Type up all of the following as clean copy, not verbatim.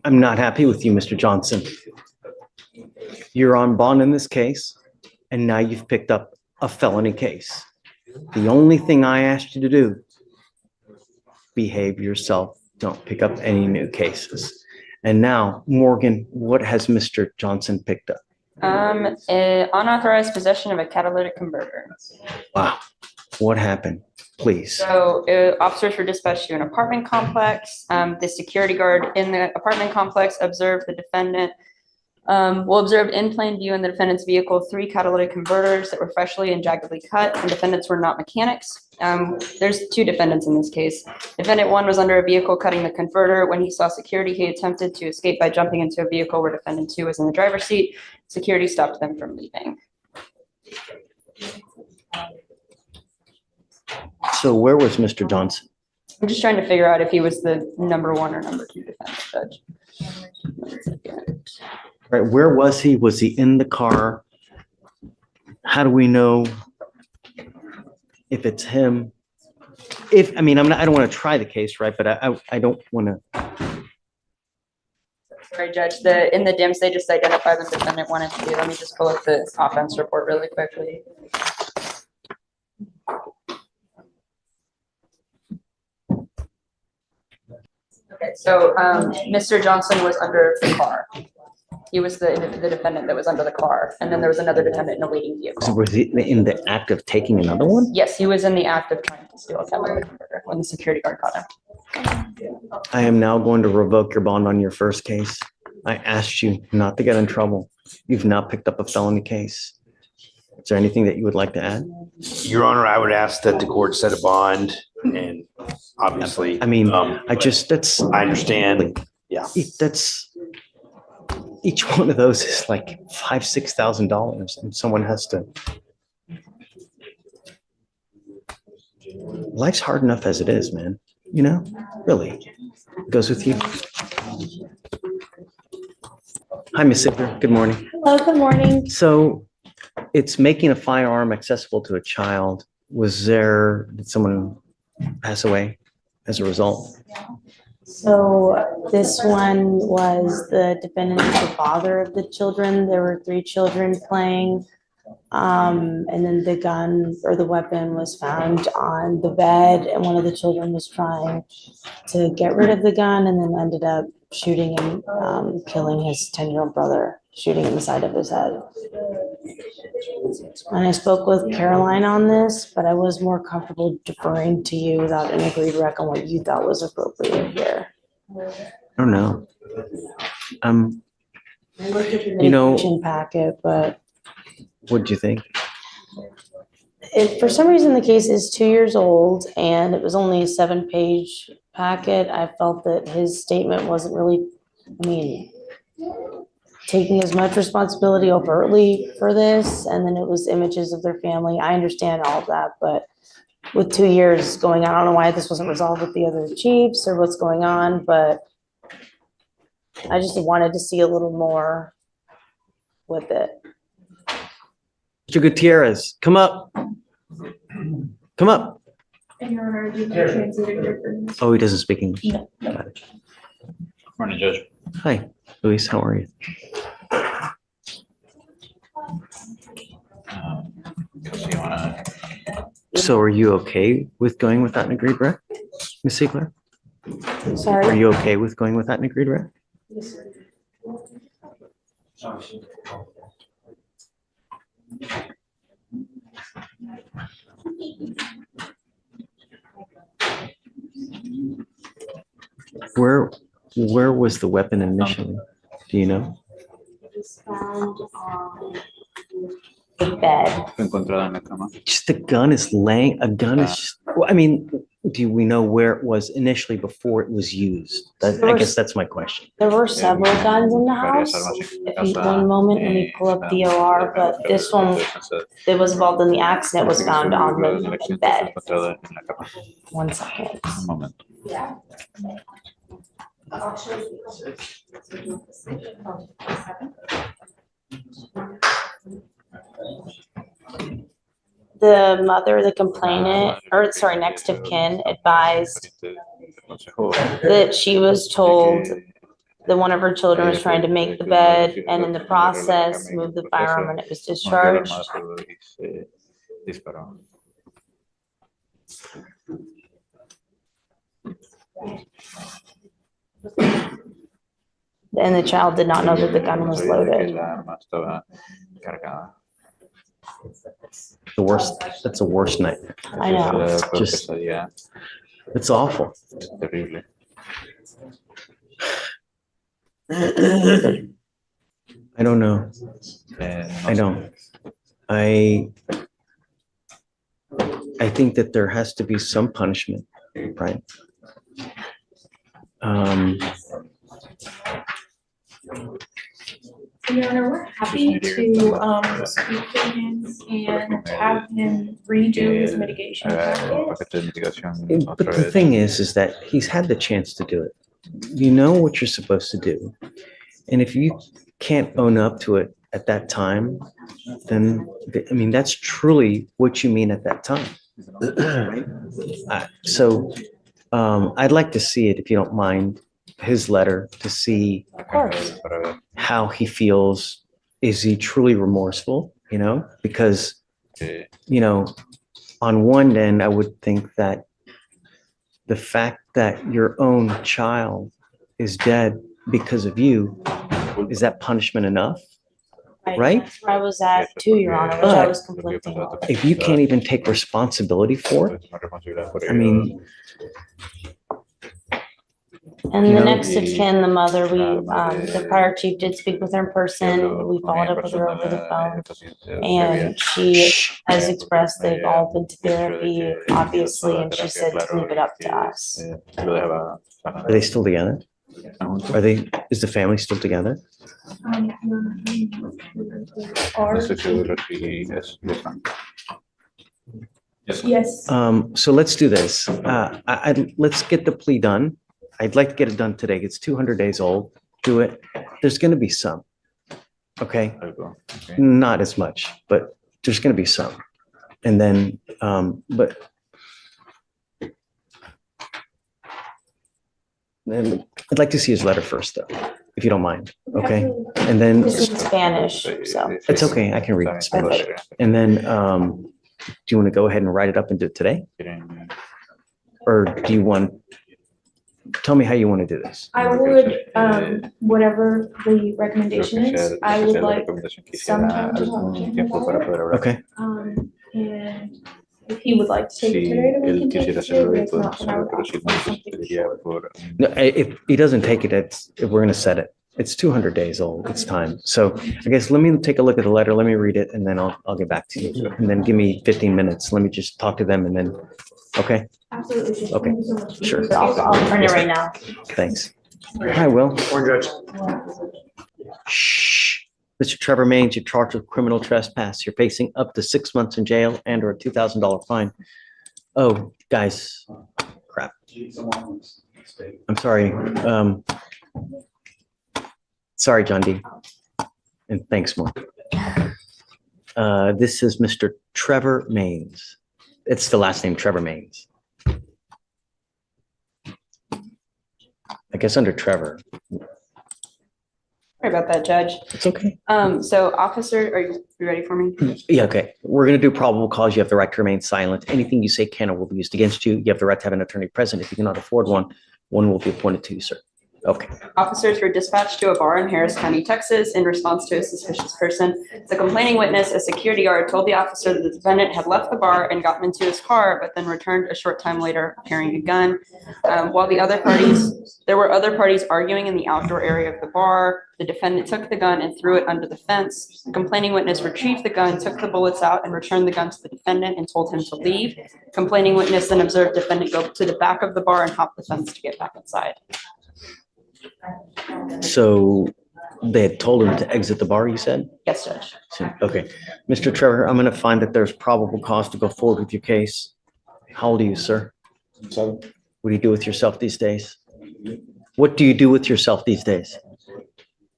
I'm not happy with you, Mr. Johnson. You're on bond in this case, and now you've picked up a felony case. The only thing I asked you to do, behave yourself. Don't pick up any new cases. And now, Morgan, what has Mr. Johnson picked up? Unauthorized possession of a catalytic converter. Wow. What happened? Please. So officers were dispatched to an apartment complex. The security guard in the apartment complex observed the defendant. Observed in plain view in the defendant's vehicle 3 catalytic converters that were freshly and jaggedly cut. The defendants were not mechanics. There's 2 defendants in this case. Defendant 1 was under a vehicle cutting the converter. When he saw security, he attempted to escape by jumping into a vehicle where defendant 2 was in the driver's seat. Security stopped them from leaving. So where was Mr. Johnson? I'm just trying to figure out if he was the number 1 or number 2 defendant, Judge. 1 second. Right, where was he? Was he in the car? How do we know if it's him? I don't want to try the case, right? But I don't want to. Sorry, Judge. In the DIMS, they just identify the defendant 1 and 2. Let me just pull up the offense report really quickly. Okay, so Mr. Johnson was under the car. He was the defendant that was under the car, and then there was another defendant in a waiting vehicle. So was he in the act of taking another one? Yes, he was in the act of trying to steal a catalytic converter when the security guard caught him. I am now going to revoke your bond on your first case. I asked you not to get in trouble. You've now picked up a felony case. Is there anything that you would like to add? Your Honor, I would ask that the court set a bond, and obviously. I understand. Yeah. That's each one of those is like $5,000-$6,000, and someone has to. Life's hard enough as it is, man. You know, really. It goes with you. Hi, Ms. Ziegler. Good morning. Hello, good morning. So it's making a firearm accessible to a child. Did someone pass away as a result? So this one was the defendant, the father of the children. There were 3 children playing. And then the gun or the weapon was found on the bed, and one of the children was trying to get rid of the gun and then ended up shooting and killing his 10-year-old brother, shooting in the side of his head. And I spoke with Caroline on this, but I was more comfortable deferring to you without an agreed rec on what you thought was appropriate here. I don't know. I looked at the medication packet, but what'd you think? for some reason, the case is 2 years old and it was only a 7-page packet. I felt that his statement wasn't really, taking as much responsibility overtly for this. And then it was images of their family. I understand all of that, but with 2 years going on, I don't know why this wasn't resolved with the other chiefs or what's going on, but I just wanted to see a little more with it. Mr. Gutierrez, come up. Come up. Oh, he doesn't speak English. No. Got it. Morning, Judge. Hi, Luis. How are you? So are you okay with going without an agreed rec, Ms. Siegler? Sorry. Are you okay with going without an agreed rec? Where was the weapon initially? Do you know? It was found on the bed. Just the gun is laying. A gun is. Just, do we know where it was initially before it was used? I guess that's my question. There were several guns in the house. If you one moment, let me pull up the OR, but this one that was involved in the accident was found on the bed. 1 second. Moment. Yeah. The mother, the complainant, next of kin advised that she was told one of her children was trying to make the bed, and in the process, moved the firearm and it was discharged. And the child did not know that the gun was loaded. The worst, that's a worst nightmare. I know. Just, it's awful. I don't know. I don't. I think that there has to be some punishment, right? Your Honor, we're happy to speak to him and have him redo his mitigation packet. But the thing is that he's had the chance to do it. You know what you're supposed to do. And if you can't own up to it at that time, then, I mean, that's truly what you mean at that time. Right? So I'd like to see it, if you don't mind, his letter, to see Of course. how he feels. Is he truly remorseful? You know, because, you know, on one end, I would think that the fact that your own child is dead because of you, is that punishment enough? Right? That's where I was at too, Your Honor, which I was conflicting on. If you can't even take responsibility for it, I mean, And You the know, next of kin, the mother, the prior chief did speak with her in person. We followed up with her over the phone. And she has expressed they've all been to therapy, obviously, and she said to leave it up to us. are they still together? Are they, is the family still together? Yes. So let's do this. Let's get the plea done. I'd like to get it done today. It's 200 days old. Do it. There's going to be some. Okay. Not as much, but there's going to be some. And then, but then I'd like to see his letter first, though, if you don't mind. Okay. And then It's in Spanish, so. it's okay. I can read Spanish. And then, do you want to go ahead and write it up and do it today? Or do you want, tell me how you want to do this. I would, whatever the recommendation is, I would like some time to talk to him about it. Okay. And if he would like to take it today, then we can take it today. If not, then I would ask for something. No, if he doesn't take it, we're going to set it. It's 200 days old. It's time. So I guess let me take a look at the letter. Let me read it and then I'll get back to you. And then give me 15 minutes. Let me just talk to them and then, okay? Absolutely. Okay. Thank you so much. Sure. I'll print it right now. Thanks. Hi, Will. Shh. Mr. Trevor Maines, you're charged with criminal trespass. You're facing up to 6 months in jail and or a $2,000 fine. Oh, guys, crap. I'm sorry. Sorry, John D. And thanks, Mark. This is Mr. Trevor Maines. It's the last name, Trevor Maines. I guess under Trevor. Sorry about that, Judge. It's okay. So officer, are you ready for me? Yeah, okay. We're going to do probable cause. You have the right to remain silent. Anything you say can or will be used against you. You have the right to have an attorney present. If you cannot afford one, one will be appointed to you, sir. Okay. Officers were dispatched to a bar in Harris County, Texas, in response to a suspicious person. The complaining witness, a security guard, told the officer that the defendant had left the bar and gotten into his car, but then returned a short time later carrying a gun. While there were other parties arguing in the outdoor area of the bar. The defendant took the gun and threw it under the fence. The complaining witness retrieved the gun, took the bullets out, and returned the gun to the defendant and told him to leave. Complaining witness then observed defendant go to the back of the bar and hop the fence to get back inside. So they had told him to exit the bar, you said? Yes, Judge. Okay. Mr. Trevor, I'm going to find that there's probable cause to go forward with your case. How old are you, sir? 7. What do you do with yourself these days? What do you do with yourself these days?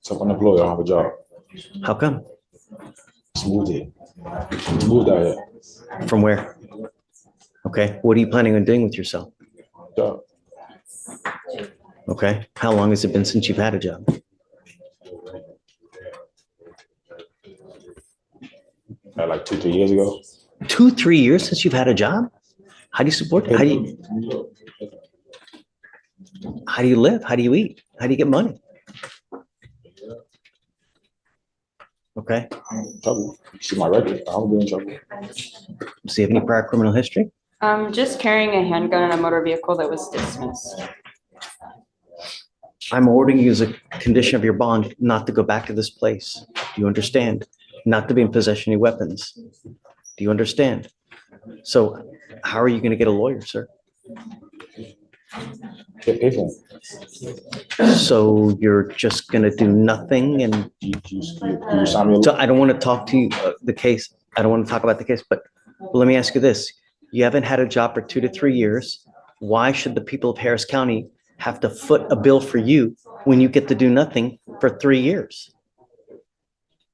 So I'm unemployed. I don't have a job. How come? Just moved here. Just moved out here. From where? Okay. What are you planning on doing with yourself? Job. Okay. How long has it been since you've had a job? Like 2, 3 years ago. 2, 3 years since you've had a job? How do you support it? How do you live? How do you eat? How do you get money? Okay. I'm in trouble. You see my record. I'm in trouble. Does he have any prior criminal history? Just carrying a handgun in a motor vehicle that was dismissed. I'm ordering you as a condition of your bond not to go back to this place. Do you understand? Not to be in possession of any weapons. Do you understand? So how are you going to get a lawyer, sir? Get pay for him. So you're just going to do nothing and You sign me a so I don't want to talk to you, the case. I don't want to talk about the case, but let me ask you this. You haven't had a job for 2 to 3 years. Why should the people of Harris County have to foot a bill for you when you get to do nothing for 3 years?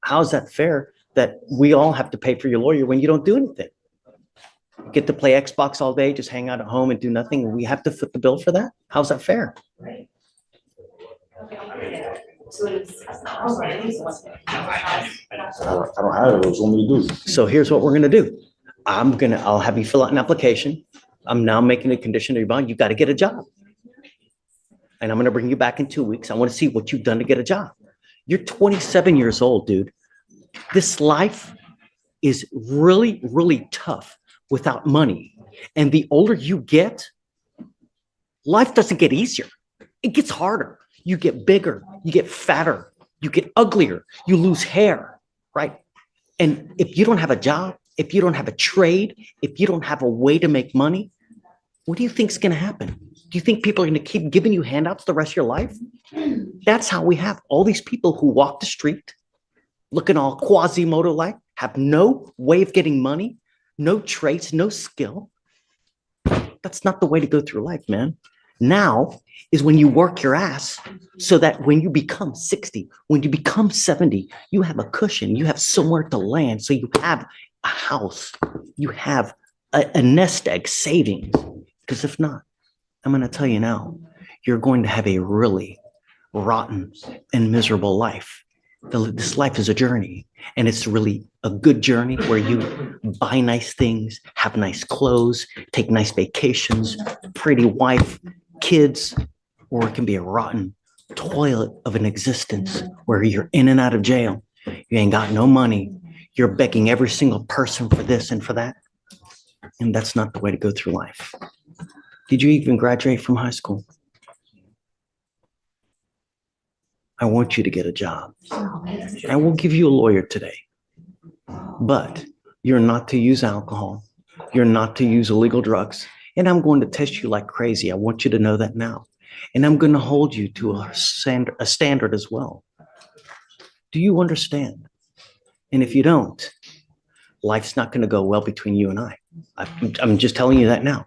How is that fair that we all have to pay for your lawyer when you don't do anything? You get to play Xbox all day, just hang out at home and do nothing, and we have to foot the bill for that? How's that fair? I don't have it. What you want me to do? So here's what we're gonna do. I'll have you fill out an application. I'm now making a condition of your bond. You got to get a job. And I'm gonna bring you back in 2 weeks. I want to see what you've done to get a job. You're 27 years old, dude. This life is really, really tough without money. And the older you get, life doesn't get easier. It gets harder. You get bigger, you get fatter, you get uglier, you lose hair, right? And if you don't have a job, if you don't have a trade, if you don't have a way to make money, what do you think is going to happen? Do you think people are going to keep giving you handouts the rest of your life? That's how we have all these people who walk the street looking all Quasimodo-like, have no way of getting money, no traits, no skill. That's not the way to go through life, man. Now is when you work your ass so that when you become 60, when you become 70, you have a cushion, you have somewhere to land. So you have a house, you have a nest egg savings. Because if not, I'm going to tell you now, you're going to have a really rotten and miserable life. This life is a journey, and it's really a good journey where you buy nice things, have nice clothes, take nice vacations, pretty wife, kids, or it can be a rotten toilet of an existence where you're in and out of jail. You ain't got no money. You're begging every single person for this and for that. And that's not the way to go through life. Did you even graduate from high school? I want you to get a job. I will give you a lawyer today, but you're not to use alcohol. You're not to use illegal drugs. And I'm going to test you like crazy. I want you to know that now. And I'm going to hold you to a standard as well. Do you understand? And if you don't, life's not going to go well between you and I. I'm just telling you that now.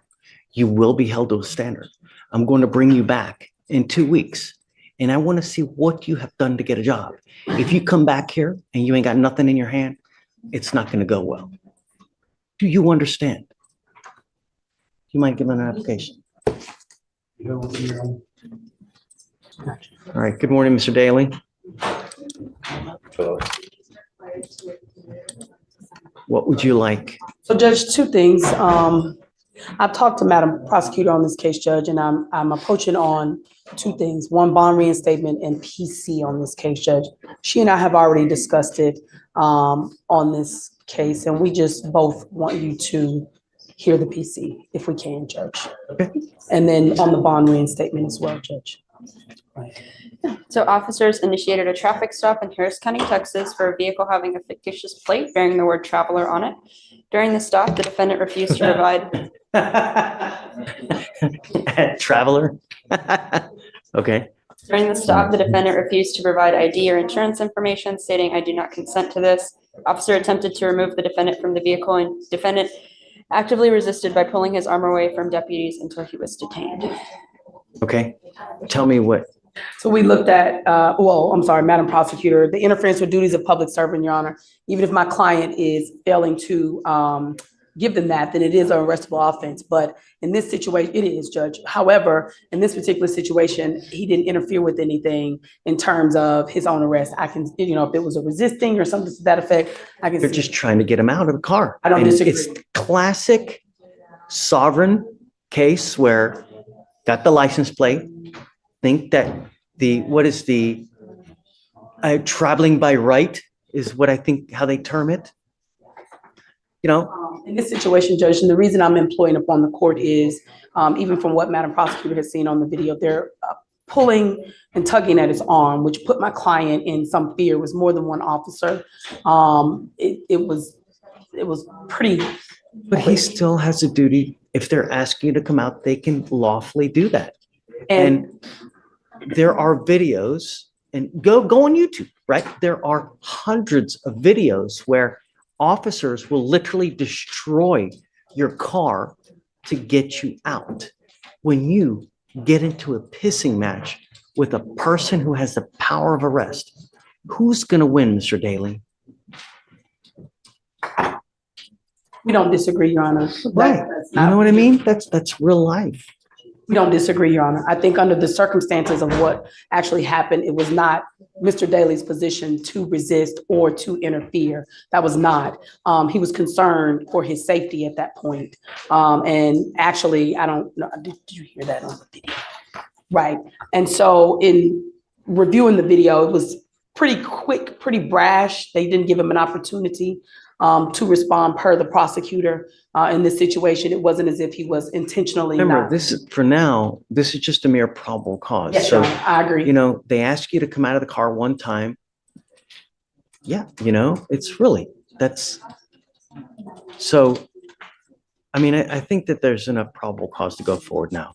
You will be held to a standard. I'm going to bring you back in 2 weeks. And I want to see what you have done to get a job. If you come back here and you ain't got nothing in your hand, it's not going to go well. Do you understand? You might give an application. All right. Good morning, Mr. Daly. What would you like? So Judge, two things. I talked to Madam Prosecutor on this case, Judge, and I'm approaching on two things. One, bond reinstatement and PC on this case, Judge. She and I have already discussed it on this case, and we just both want you to hear the PC if we can, Judge. Okay. And then on the bond reinstatement as well, Judge. So officers initiated a traffic stop in Harris County, Texas for a vehicle having a fictitious plate bearing the word traveler on it. During the stop, the defendant refused to provide. Traveler. Okay. During the stop, the defendant refused to provide ID or insurance information, stating, "I do not consent to this." Officer attempted to remove the defendant from the vehicle, and defendant actively resisted by pulling his arm away from deputies until he was detained. Okay. Tell me what. So we looked at, Madam Prosecutor, the interference with duties of public servant, Your Honor. Even if my client is failing to give them that, then it is an arrestable offense. But in this situation, it is, Judge. However, in this particular situation, he didn't interfere with anything in terms of his own arrest. I can, if it was a resisting or something to that effect, I can They're see. just trying to get him out of the car. I don't And disagree. It's classic sovereign case where got the license plate, think that traveling by right is what I think how they term it. In this situation, Judge, and the reason I'm employing upon the court is, even from what Madam Prosecutor has seen on the video, they're pulling and tugging at his arm, which put my client in some fear. It was more than one officer. It was pretty. But he still has a duty. If they're asking you to come out, they can lawfully do that. And there are videos, and go on YouTube, right? There are hundreds of videos where officers will literally destroy your car to get you out. When you get into a pissing match with a person who has the power of arrest, who's going to win, Mr. Daly? We don't disagree, Your Honor. Right. You know what I mean? That's real life. We don't disagree, Your Honor. I think under the circumstances of what actually happened, it was not Mr. Daly's position to resist or to interfere. That was not. He was concerned for his safety at that point. And actually, I don't know, did you hear that on the video? Right. And so in reviewing the video, it was pretty quick, pretty brash. They didn't give him an opportunity to respond per the prosecutor. In this situation, it wasn't as if he was intentionally Remember, not. this is just a mere probable cause. Yes, So, Your Honor, I agree. they ask you to come out of the car one time. Yeah, it's really, so, I think that there's enough probable cause to go forward now.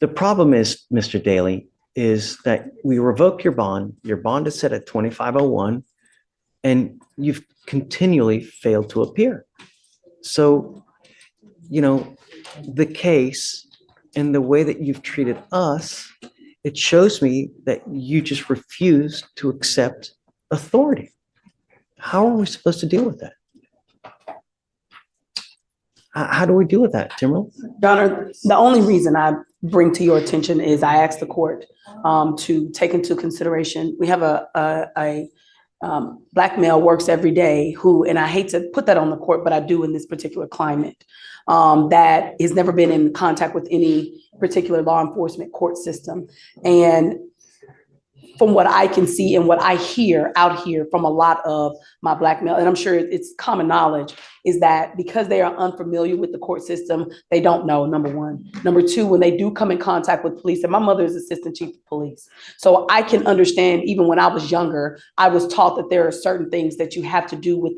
The problem is, Mr. Daly, is that we revoke your bond. Your bond is set at 2501, and you've continually failed to appear. So, the case and the way that you've treated us, it shows me that you just refuse to accept authority. How are we supposed to deal with that? How do we deal with that, Timberland? Your Honor, the only reason I bring to your attention is I asked the court to take into consideration, we have a Black male works every day who, and I hate to put that on the court, but I do in this particular climate, that has never been in contact with any particular law enforcement court system. And from what I can see and what I hear out here from a lot of my Black male, and I'm sure it's common knowledge, is that because they are unfamiliar with the court system, they don't know, number one. Number two, when they do come in contact with police, and my mother is assistant chief of police. So I can understand, even when I was younger, I was taught that there are certain things that you have to do with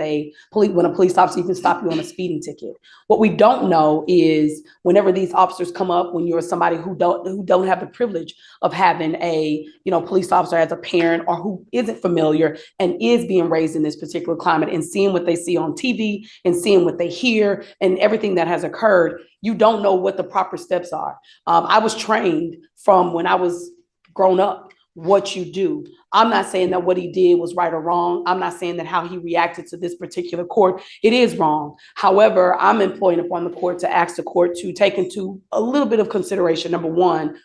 when a police officer can stop you on a speeding ticket. What we don't know is whenever these officers come up, when you're somebody who don't have the privilege of having a police officer as a parent, or who isn't familiar and is being raised in this particular climate and seeing what they see on TV and seeing what they hear and everything that has occurred, you don't know what the proper steps are. I was trained from when I was grown up, what you do. I'm not saying that what he did was right or wrong. I'm not saying that how he reacted to this particular court, it is wrong. However, I'm employing upon the court to ask the court to take into a little bit of consideration, number one,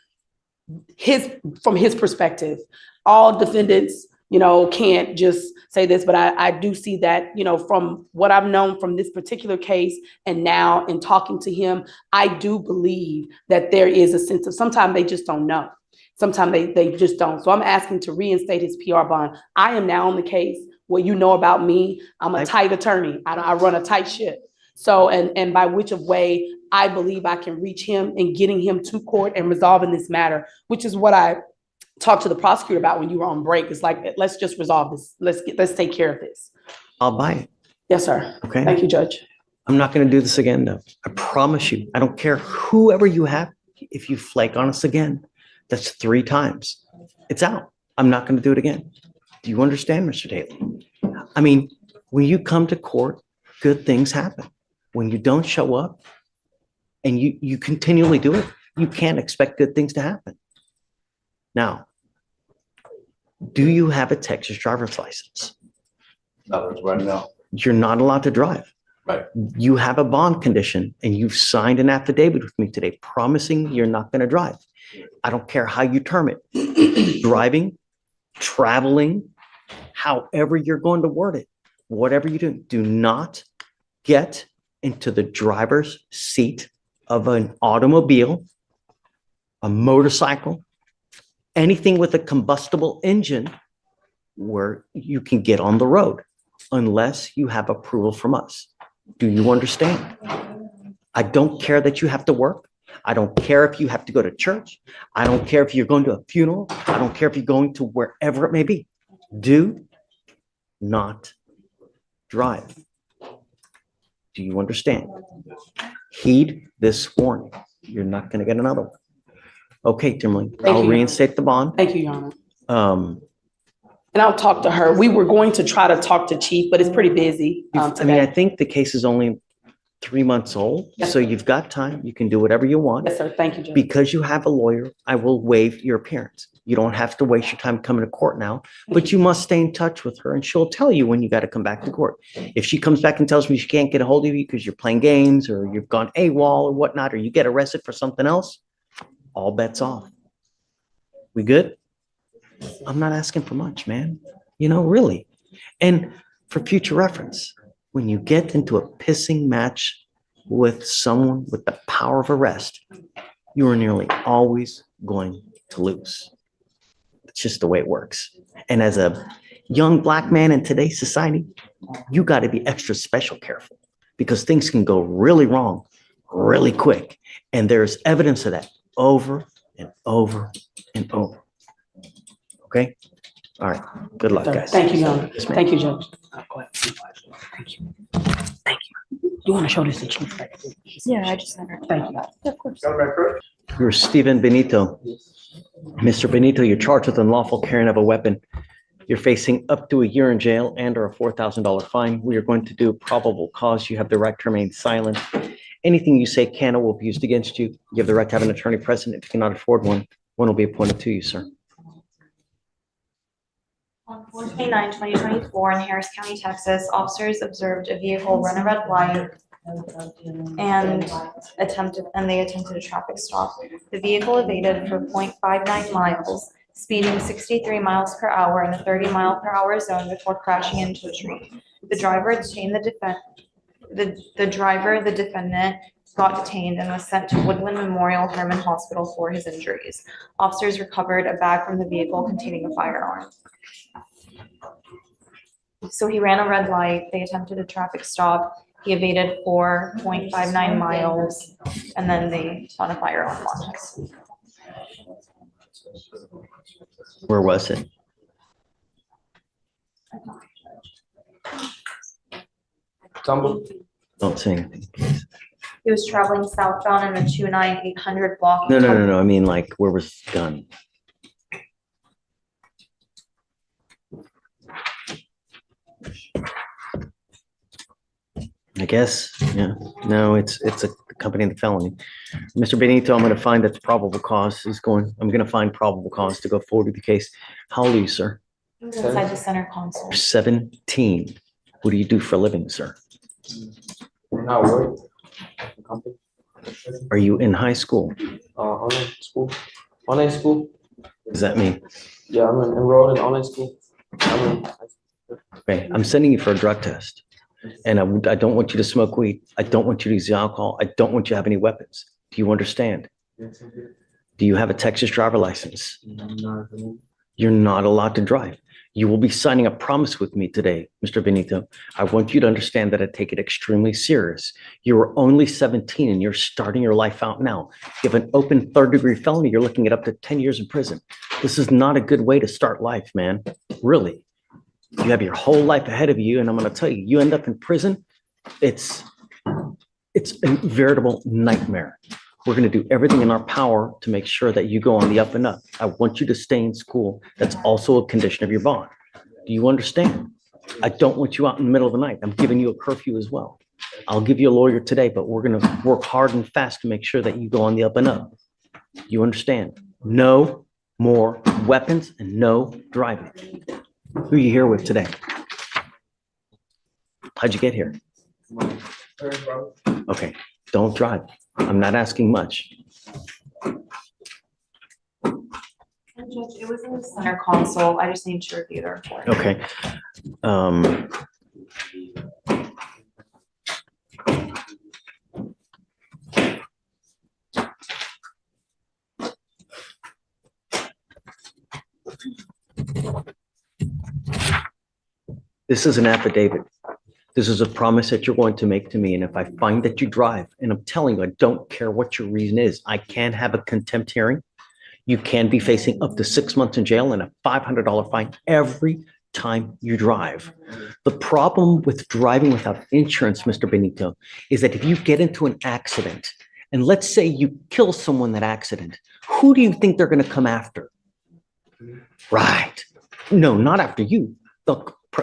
from his perspective, all defendants, can't just say this, but I do see that, from what I've known from this particular case and now in talking to him, I do believe that there is a sense of sometimes they just don't know. Sometimes they just don't. So I'm asking to reinstate his PR bond. I am now on the case. What you know about me, I'm a tight attorney. I run a tight ship. So, and by which of way I believe I can reach him and getting him to court and resolving this matter, which is what I talked to the prosecutor about when you were on break. It's like, let's just resolve this. Let's take care of this. I'll buy it. Yes, sir. Okay. Thank you, Judge. I'm not going to do this again, though. I promise you. I don't care whoever you have. If you flake on us again, that's 3 times. It's out. I'm not going to do it again. Do you understand, Mr. Daly? When you come to court, good things happen. When you don't show up and you continually do it, you can't expect good things to happen. Now, do you have a Texas driver's license? Not right now. You're not allowed to drive. Right. You have a bond condition and you've signed an affidavit with me today promising you're not going to drive. I don't care how you term it, driving, traveling, however you're going to word it, whatever you do not get into the driver's seat of an automobile, a motorcycle, anything with a combustible engine where you can get on the road unless you have approval from us. Do you understand? I don't care that you have to work. I don't care if you have to go to church. I don't care if you're going to a funeral. I don't care if you're going to wherever it may be. Do not drive. Do you understand? Heed this warning. You're not going to get another one. Okay, Timberlake, Thank you, I'll Your reinstate the bond. Thank you, Your Honor. Um, And I'll talk to her. We were going to try to talk to Chief, but it's pretty busy I mean, I today. think the case is only 3 months old, Yes, so sir. you've got time. You can do whatever you want. Yes, sir. Thank you, Judge. Because you have a lawyer, I will waive your appearance. You don't have to waste your time coming to court now, but you must stay in touch with her and she'll tell you when you got to come back to court. If she comes back and tells me she can't get a hold of you because you're playing games or you've gone AWOL or whatnot, or you get arrested for something else, all bets off. We good? I'm not asking for much, man. You know, really. And for future reference, when you get into a pissing match with someone with the power of arrest, you are nearly always going to lose. It's just the way it works. And as a young Black man in today's society, you got to be extra special careful because things can go really wrong really quick. And there's evidence of that over and over and over. Okay? All right. Good luck, guys. Thank you, Your Honor. Yes, ma'am. Thank you, Judge. Go ahead. Thank you. Thank you. You want to show this to Chief? Yeah, I just sent her. Thank you. Of course. You're Stephen Benito. Mr. Benito, you're charged with unlawful carrying of a weapon. You're facing up to a year in jail and or a $4,000 fine. We are going to do probable cause. You have the right to remain silent. Anything you say can or will be used against you. You have the right to have an attorney present. If you cannot afford one, one will be appointed to you, sir. On 4/29/2024 in Harris County, Texas, officers observed a vehicle run a red light and they attempted a traffic stop. The vehicle evaded for 0.59 miles, speeding 63 miles per hour in a 30-mile-per-hour zone before crashing into a tree. The driver detained the defendant got detained and was sent to Woodland Memorial Hermann Hospital for his injuries. Officers recovered a bag from the vehicle containing a firearm. So he ran a red light, they attempted a traffic stop, he evaded for 0.59 miles, and then they found a firearm on him. Where was it? Don't say anything, please. He was traveling southbound in a 29800 block. No. I mean, like, where was the gun? I guess, yeah. No, it's a company in the felony. Mr. Benito, I'm gonna find that the probable cause is I'm gonna find probable cause to go forward with the case. How old are you, sir? He was inside the center console. You're 17. What do you do for a living, sir? Not work. Company. Are you in high school? Online school. Online school. What does that mean? Yeah, I'm enrolled in online school. Okay, I'm sending you for a drug test. And I don't want you to smoke weed. I don't want you to use the alcohol. I don't want you to have any weapons. Do you understand? Do you have a Texas driver license? You're not allowed to drive. You will be signing a promise with me today, Mr. Benito. I want you to understand that I take it extremely serious. You are only 17 and you're starting your life out now. You have an open third-degree felony. You're looking at up to 10 years in prison. This is not a good way to start life, man. Really. You have your whole life ahead of you, and I'm going to tell you, you end up in prison, it's a veritable nightmare. We're going to do everything in our power to make sure that you go on the up and up. I want you to stay in school. That's also a condition of your bond. Do you understand? I don't want you out in the middle of the night. I'm giving you a curfew as well. I'll give you a lawyer today, but we're going to work hard and fast to make sure that you go on the up and up. You understand? No more weapons and no driving. Who are you here with today? How'd you get here? Okay, don't drive. I'm not asking much. Judge, it was in the center console. I just need to review the report. Okay. Um, This is an affidavit. This is a promise that you're going to make to me. And if I find that you drive, and I'm telling you, I don't care what your reason is, I can have a contempt hearing. You can be facing up to 6 months in jail and a $500 fine every time you drive. The problem with driving without insurance, Mr. Benito, is that if you get into an accident, and let's say you kill someone in that accident, who do you think they're going to come after? Right. No, not after you.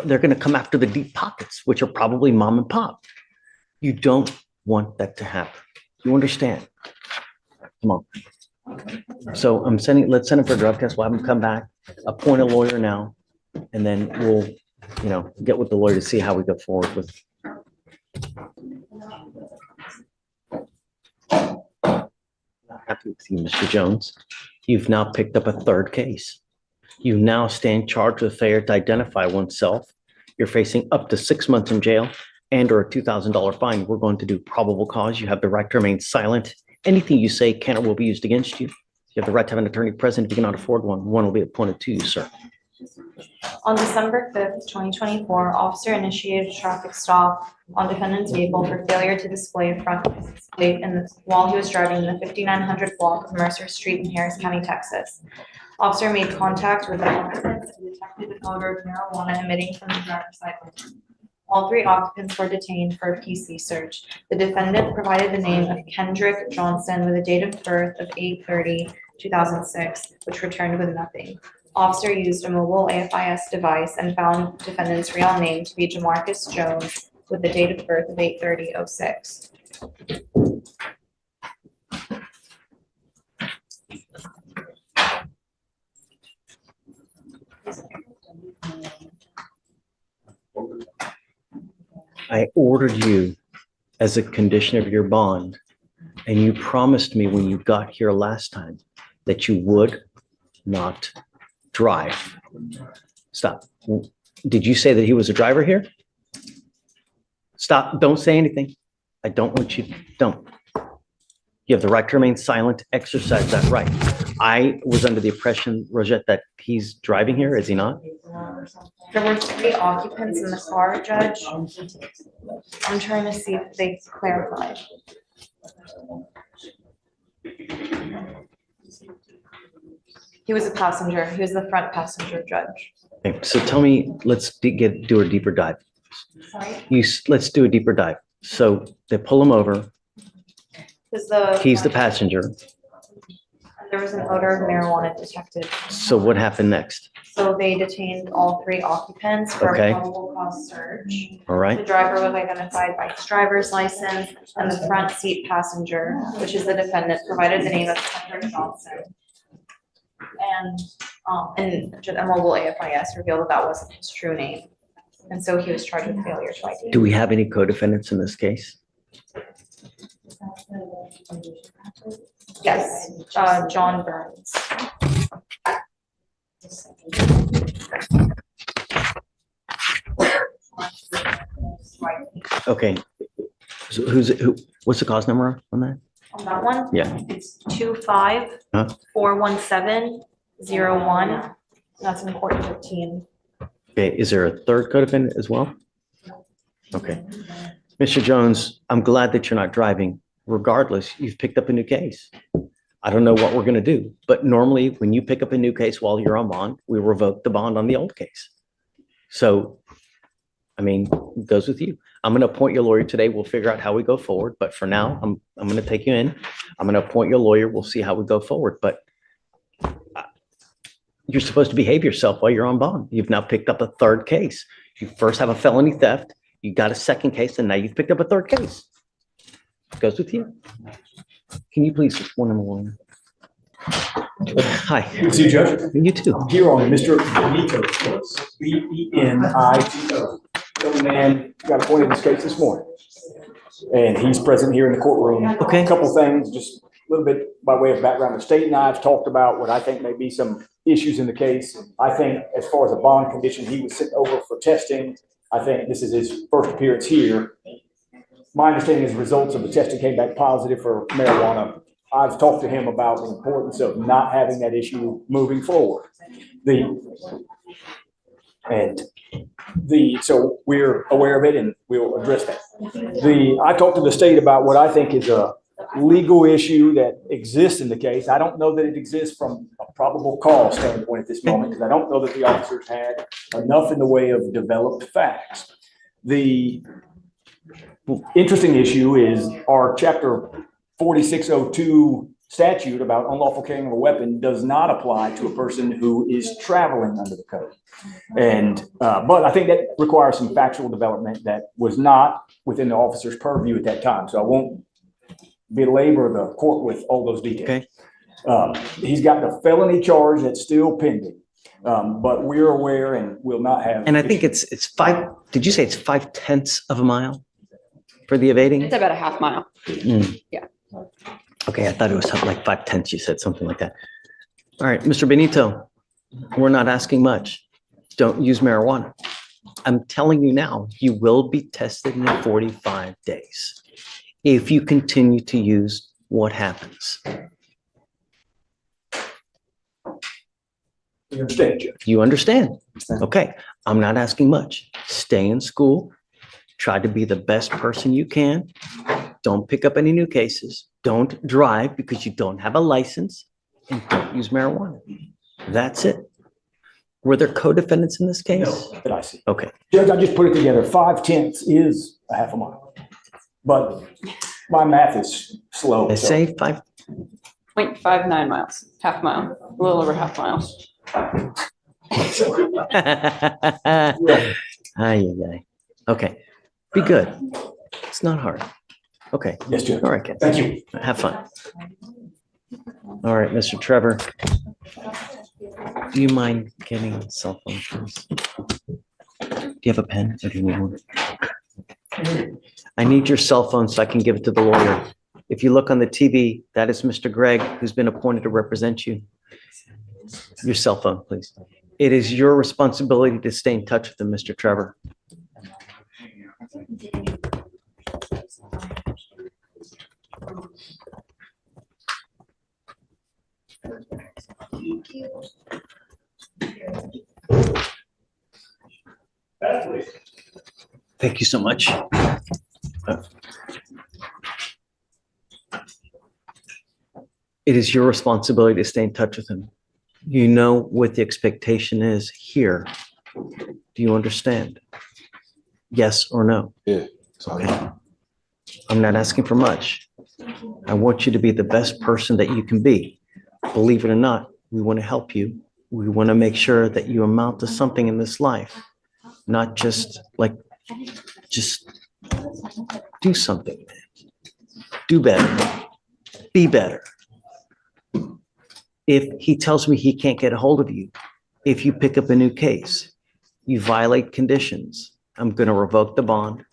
They're going to come after the deep pockets, which are probably mom and pop. You don't want that to happen. You understand? Come on. So let's send him for a drug test. We'll have him come back, appoint a lawyer now, and then we'll, get with the lawyer to see how we go forward with. Happy with you, Mr. Jones. You've now picked up a third case. You now stand charged with failure to identify oneself. You're facing up to 6 months in jail and/or a $2,000 fine. We're going to do probable cause. You have the right to remain silent. Anything you say can or will be used against you. You have the right to have an attorney present. If you cannot afford one, one will be appointed to you, sir. On December 5th, 2024, officer initiated a traffic stop on defendant's vehicle for failure to display a front license plate while he was driving in the 5900 block of Mercer Street in Harris County, Texas. Officer made contact with the occupants and detected an odor of marijuana emitting from the driver's side window. All three occupants were detained for a PC search. The defendant provided the name of Kendrick Johnson with a date of birth of 8/30/2006, which returned with nothing. Officer used a mobile AFIS device and found defendant's real name to be Jamarcus Jones with the date of birth of 8/30/06. I ordered you as a condition of your bond, and you promised me when you got here last time that you would not drive. Stop. Did you say that he was a driver here? Stop. Don't say anything. I don't want you, don't. You have the right to remain silent. Exercise that right. I was under the impression, Rosette, that he's driving here. Is he not? There were three occupants in the car, Judge. I'm trying to see if they clarified. He was a passenger. He was the front passenger, Judge. Okay, so tell me, let's do a deeper dive. Sorry? Let's do a deeper dive. So they pull him over. He's the passenger. There was an odor of marijuana detected. So what happened next? So they detained all three occupants for Okay. a probable cause search. All The right. driver was identified by his driver's license, and the front seat passenger, which is the defendant, provided the name of Kendrick Johnson. And a mobile AFIS revealed that that wasn't his true name. And so he was charged with failure to ID. Do we have any co-defendants in this case? Yes, John Burns. Okay. So what's the cause number on that? On that one? Yeah. It's 25-417-01. That's in court 15. Okay, is there a third co-defendant as well? Okay. Mr. Jones, I'm glad that you're not driving. Regardless, you've picked up a new case. I don't know what we're going to do, but normally when you pick up a new case while you're on bond, we revoke the bond on the old case. So, I mean, it goes with you. I'm going to appoint your lawyer today. We'll figure out how we go forward. But for now, I'm going to take you in. I'm going to appoint your lawyer. We'll see how we go forward. But you're supposed to behave yourself while you're on bond. You've now picked up a third case. You first have a felony theft. You got a second case, and now you've picked up a third case. It goes with you. Can you please, one number one? Hi. Good to see you, Judge. You too. I'm here on Mr. Benito, B-E-N-I-T-O. Young man got appointed in this case this morning. and he's present here in the courtroom. Okay. A couple things, just a little bit by way of background. The state and I have talked about what I think may be some issues in the case. I think as far as a bond condition, he was sent over for testing. I think this is his first appearance here. My understanding is results of the testing came back positive for marijuana. I've talked to him about the importance of not having that issue moving forward. So we're aware of it and we'll address that. I talked to the state about what I think is a legal issue that exists in the case. I don't know that it exists from a probable cause standpoint at this moment, because I don't know that the officers had enough in the way of developed facts. The interesting issue is our chapter 4602 statute about unlawful carrying of a weapon does not apply to a person who is traveling under the code. But I think that requires some factual development that was not within the officer's purview at that time. So I won't belabor the court with all those details. Okay. He's got the felony charge that's still pending. But we're aware and will not have. And I think it's 5, did you say it's 5/10 of a mile for the evading? It's about a half mile. Yeah. Okay, I thought it was something like 5/10. You said something like that. All right, Mr. Benito, we're not asking much. Don't use marijuana. I'm telling you now, you will be tested in 45 days. If you continue to use, what happens? You understand, Judge? You understand? Okay, I'm not asking much. Stay in school. Try to be the best person you can. Don't pick up any new cases. Don't drive because you don't have a license, and don't use marijuana. That's it. Were there co-defendants in this case? No, that I see. Okay. Judge, I just put it together. 5/10 is a half a mile. But my math is slow. They so- say 5. 0.59 miles, half mile, a little over half mile. Ay. Okay. Be good. It's not hard. Okay. Yes, Judge. All right, kids. Thank you. Have fun. All right, Mr. Trevor. Do you mind getting a cell phone, please? Do you have a pen or do you need one? I need your cell phone so I can give it to the lawyer. If you look on the TV, that is Mr. Greg, who's been appointed to represent you. Your cell phone, please. It is your responsibility to stay in touch with them, Mr. Trevor. Thank you so much. It is your responsibility to stay in touch with him. You know what the expectation is here. Do you understand? Yes or no? Yeah. Okay. I'm not asking for much. I want you to be the best person that you can be. Believe it or not, we want to help you. We want to make sure that you amount to something in this life, not just do something. Do better. Be better. If he tells me he can't get a hold of you, if you pick up a new case, you violate conditions, I'm going to revoke the bond.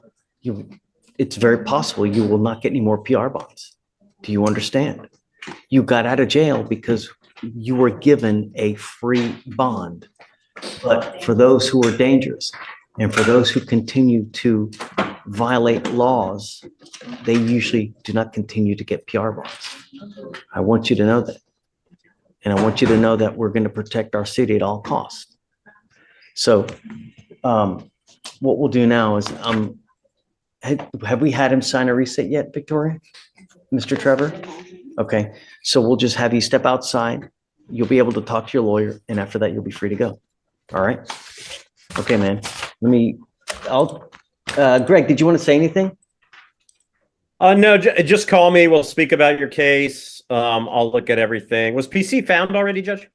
It's very possible you will not get any more PR bonds. Do you understand? You got out of jail because you were given a free bond. But for those who are dangerous and for those who continue to violate laws, they usually do not continue to get PR bonds. I want you to know that. And I want you to know that we're going to protect our city at all costs. So what we'll do now is, have we had him sign a reset yet, Victoria? Mr. Trevor? Okay, so we'll just have you step outside. You'll be able to talk to your lawyer, and after that, you'll be free to go. All right? Okay, man. Greg, did you want to say anything? No, just call me. We'll speak about your case. I'll look at everything. Was PC found already, Judge?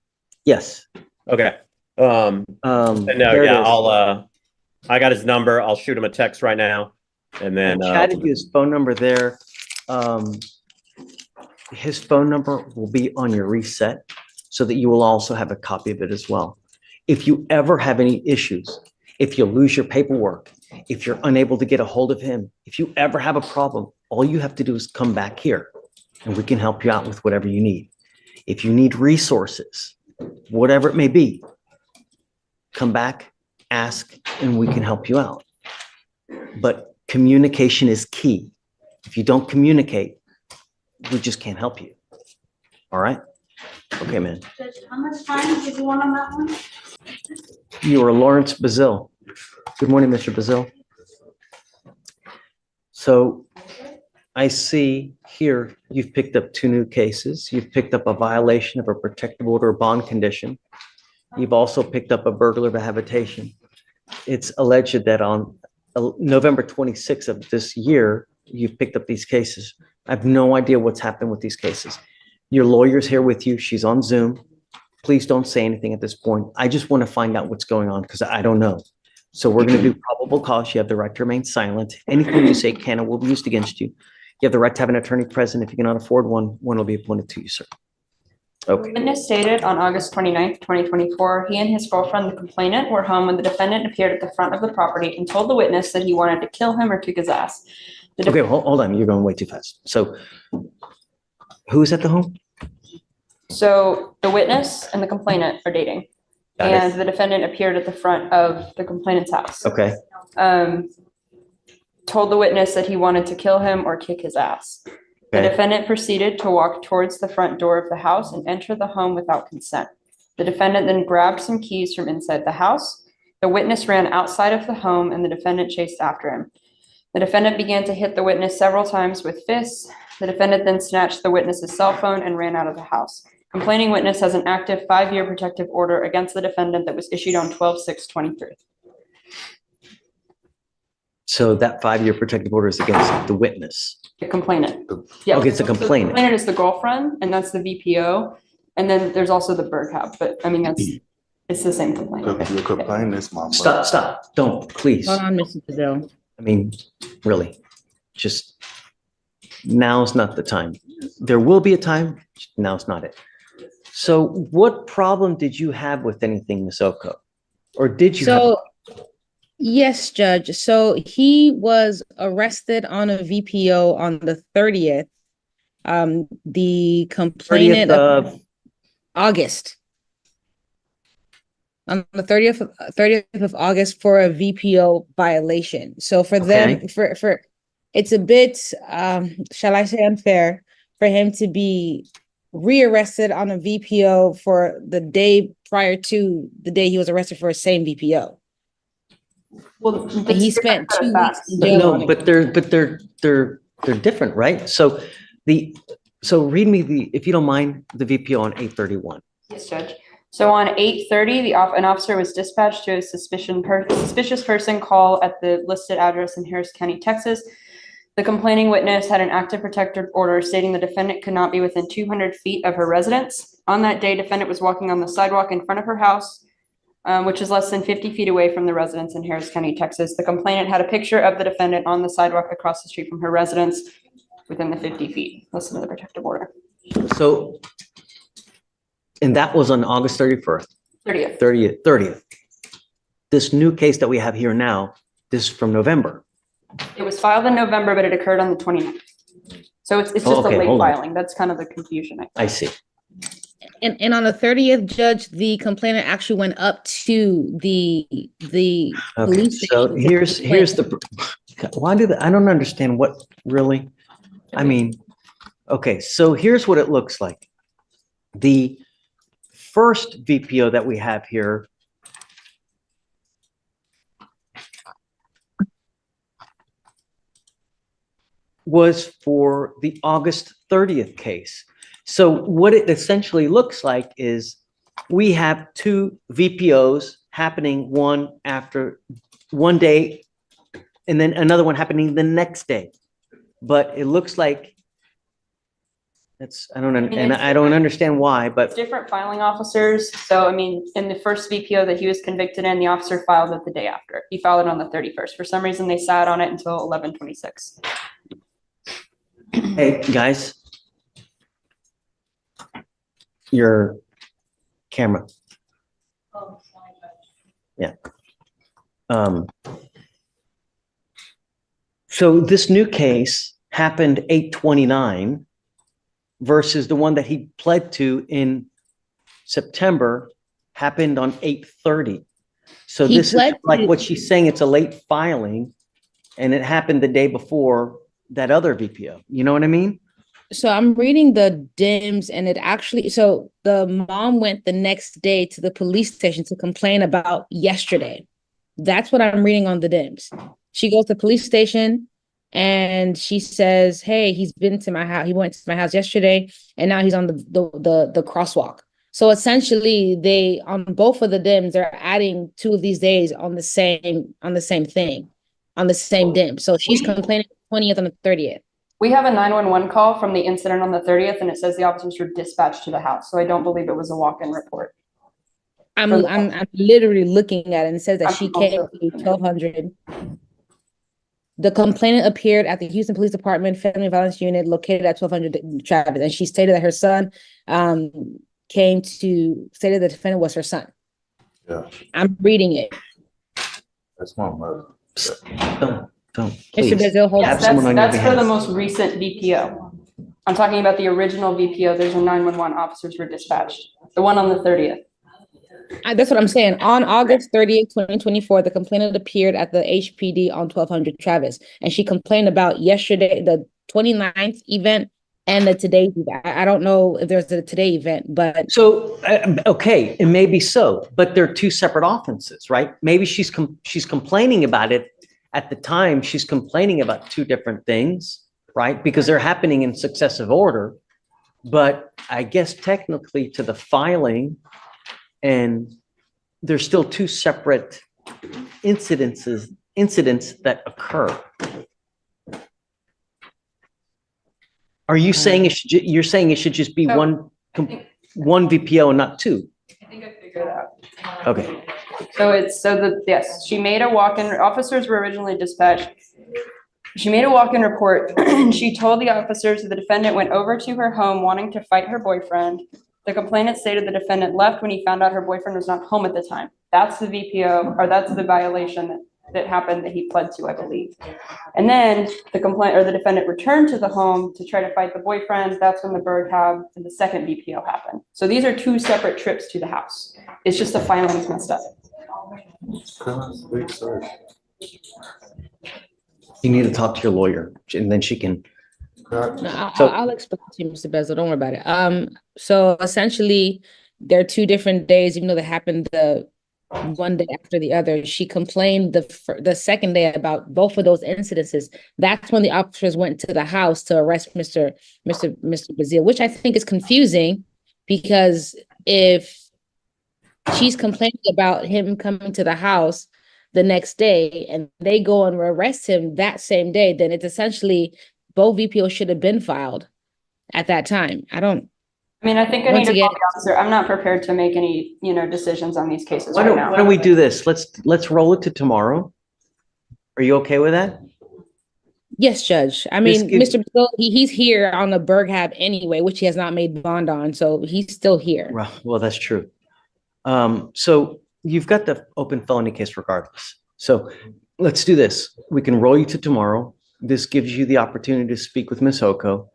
Yes. Okay. There it is. I got his number. I'll shoot him a text right now. And then I chatted you his phone number there. His phone number will be on your reset so that you will also have a copy of it as well. If you ever have any issues, if you lose your paperwork, If you're unable to get a hold of him, if you ever have a problem, all you have to do is come back here and we can help you out with whatever you need. If you need resources, whatever it may be, come back, ask, and we can help you out. But communication is key. If you don't communicate, we just can't help you. All right? Okay, man. Judge, how much time did you want on that one? You are Lawrence Bazil. Good morning, Mr. Bazil. So I see here you've picked up 2 new cases. You've picked up a violation of a protective order or bond condition. You've also picked up a burglar of a habitation. It's alleged that on November 26th of this year, you've picked up these cases. I have no idea what's happened with these cases. Your lawyer's here with you. She's on Zoom. Please don't say anything at this point. I just want to find out what's going on because I don't know. So we're going to do probable cause. You have the right to remain silent. Anything you say can or will be used against you. You have the right to have an attorney present. If you cannot afford one, one will be appointed to you, sir. Okay. Witness stated on August 29th, 2024, he and his girlfriend, the complainant, were home when the defendant appeared at the front of the property and told the witness that he wanted to kill him or kick his ass. Okay, hold on. You're going way too fast. So who's at the home? So the witness and the complainant are dating. Got it. And the defendant appeared at the front of the complainant's house. Okay. Told the witness that he wanted to kill him or kick his ass. The Okay. defendant proceeded to walk towards the front door of the house and enter the home without consent. The defendant then grabbed some keys from inside the house. The witness ran outside of the home and the defendant chased after him. The defendant began to hit the witness several times with fists. The defendant then snatched the witness's cell phone and ran out of the house. Complaining witness has an active 5-year protective order against the defendant that was issued on 12/6/23. So that 5-year protective order is against the witness. The complainant. Yeah. Okay, it's a So the complainant. complainant is the girlfriend, and that's the VPO. And then there's also the Berghaus, but I mean, it's the same complainant. The complaint is my mother. Stop. Don't, please. Hold on, Mr. Bazil. I mean, really, just now's not the time. There will be a time, now's not it. So what problem did you have with anything, Ms. Oko? Or did you have? So, yes, Judge. So he was arrested on a VPO on the 30th. The 30th complainant of, August. On the 30th of August for a VPO violation. So for them, for it's a bit, shall I say, unfair for him to be rearrested on a VPO for the day prior to the day he was arrested for the same VPO. Well, And he spent 2 weeks in but jail. no, but they're different, right? So read me if you don't mind, the VPO on 8/31. Yes, Judge. So on 8/30, an officer was dispatched to a suspicious person call at the listed address in Harris County, Texas. The complaining witness had an active protective order stating the defendant could not be within 200 feet of her residence. On that day, defendant was walking on the sidewalk in front of her house, which is less than 50 feet away from the residence in Harris County, Texas. The complainant had a picture of the defendant on the sidewalk across the street from her residence within the 50 feet. Listen to the protective order. So, and that was on August 31st. 30th. This new case that we have here now, this is from November. It was filed in November, but it occurred on the 29th. So it's just a okay, late hold on. filing. That's kind of the confusion. I see. And on the 30th, Judge, the complainant actually went up to the Okay, police so station. here's the, I don't understand what really, I mean, okay, so here's what it looks like. The first VPO that we have here was for the August 30th case. So what it essentially looks like is we have 2 VPOs happening one after one day and then another one happening the next day. But it looks like I don't understand why, but Different filing officers. So, I mean, in the first VPO that he was convicted in, the officer filed it the day after. He filed it on the 31st. For some reason, they sat on it until 11/26. hey, guys. Your camera. Yeah. So this new case happened 8/29 versus the one that he pled to in September happened on 8/30. So He this is pled like to- what she's saying, it's a late filing and it happened the day before that other VPO. You know what I mean? So I'm reading the DIMS and it actually, so the mom went the next day to the police station to complain about yesterday. That's what I'm reading on the DIMS. She goes to the police station and she says, hey, he's been to my house. He went to my house yesterday and now he's on the crosswalk. So essentially they, on both of the DIMS, they're adding 2 of these days on the same thing, on the same DIM. So she's complaining 20th and the 30th. We have a 911 call from the incident on the 30th, and it says the officers were dispatched to the house. So I don't believe it was a walk-in report. I'm literally looking at it and it says that she came also- to 1200. The complainant appeared at the Houston Police Department Family Violence Unit located at 1200 Travis, and she stated that her son stated the defendant was her son. Yeah. I'm reading it. That's my mother. Don't, Mr. please. Brazil, hold Have Yes, someone on your that's for the behalf. most recent VPO. I'm talking about the original VPO. There's a 911 officers were dispatched. The one on the 30th. That's what I'm saying. On August 30th, 2024, the complainant appeared at the HPD on 1200 Travis, and she complained about yesterday, the 29th event and the today event. I don't know if there's a today event, but So, okay, it may be so, but they're 2 separate offenses, right? Maybe she's complaining about it at the time. She's complaining about 2 different things, right? Because they're happening in successive order. But I guess technically to the filing, and there's still 2 separate incidents that occur. Are you saying you're saying it should just be So, one VPO and not 2? I think I figured it out. Okay. So yes, she made a walk-in, officers were originally dispatched. She made a walk-in report and she told the officers that the defendant went over to her home wanting to fight her boyfriend. The complainant stated the defendant left when he found out her boyfriend was not home at the time. That's the VPO, or that's the violation that happened that he pled to, I believe. And then the defendant returned to the home to try to fight the boyfriend. That's when the bird hab and the second VPO happened. So these are 2 separate trips to the house. It's just the filing's messed up. You need to talk to your lawyer and then she can. no, So- I'll explain to you, Mr. Bezel. Don't worry about it. So essentially, there are 2 different days, even though they happened the one day after the other. She complained the second day about both of those incidences. That's when the officers went to the house to arrest Mr. Bazile, which I think is confusing because if she's complaining about him coming to the house the next day and they go and arrest him that same day, then it's essentially both VPOs should have been filed at that time. I think I Once need to again- call the officer. I'm not prepared to make any, decisions on these cases right now. Why don't we do this? Let's roll it to tomorrow. Are you okay with that? Yes, Judge. I This mean, gives- Mr. Bazile, he's here on the Berghab anyway, which he has not made bond on, so he's still here. Well, that's true. So you've got the open felony case regardless. So let's do this. We can roll you to tomorrow. This gives you the opportunity to speak with Ms. Oko.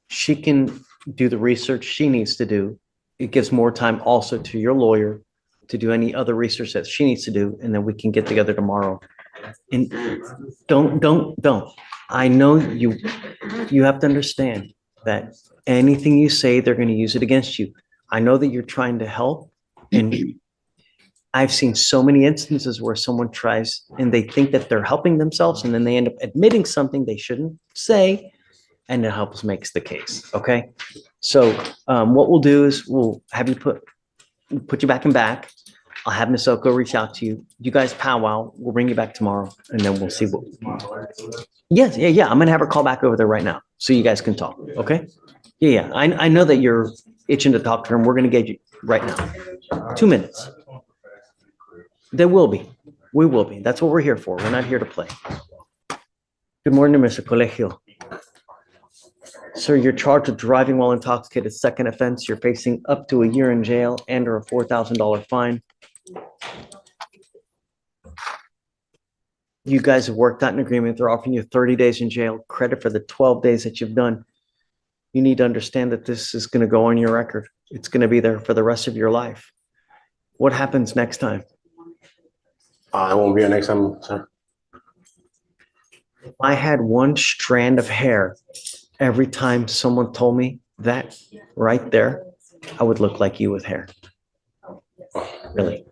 She can do the research she needs to do. It gives more time also to your lawyer to do any other research that she needs to do, and then we can get together tomorrow. And don't. I know you have to understand that anything you say, they're going to use it against you. I know that you're trying to help, and I've seen so many instances where someone tries and they think that they're helping themselves, and then they end up admitting something they shouldn't say, and it helps makes the case. Okay. So what we'll do is we'll have you put you back and back. I'll have Ms. Oko reach out to you. You guys powwow. We'll bring you back tomorrow, and then we'll see what. Yes, yeah. I'm gonna have her call back over there right now, so you guys can talk. Okay. Yeah. I know that you're itching to talk to her, and we're gonna get you right now. 2 minutes. There will be. We will be. That's what we're here for. We're not here to play. Good morning, Mr. Colegio. Sir, you're charged with driving while intoxicated, second offense. You're facing up to a year in jail and or a $4,000 fine. You guys have worked out an agreement. They're offering you 30 days in jail, credit for the 12 days that you've done. You need to understand that this is going to go on your record. It's going to be there for the rest of your life. What happens next time? It won't be a next time, sir. If I had one strand of hair every time someone told me that right there, I would look like you with hair. Really.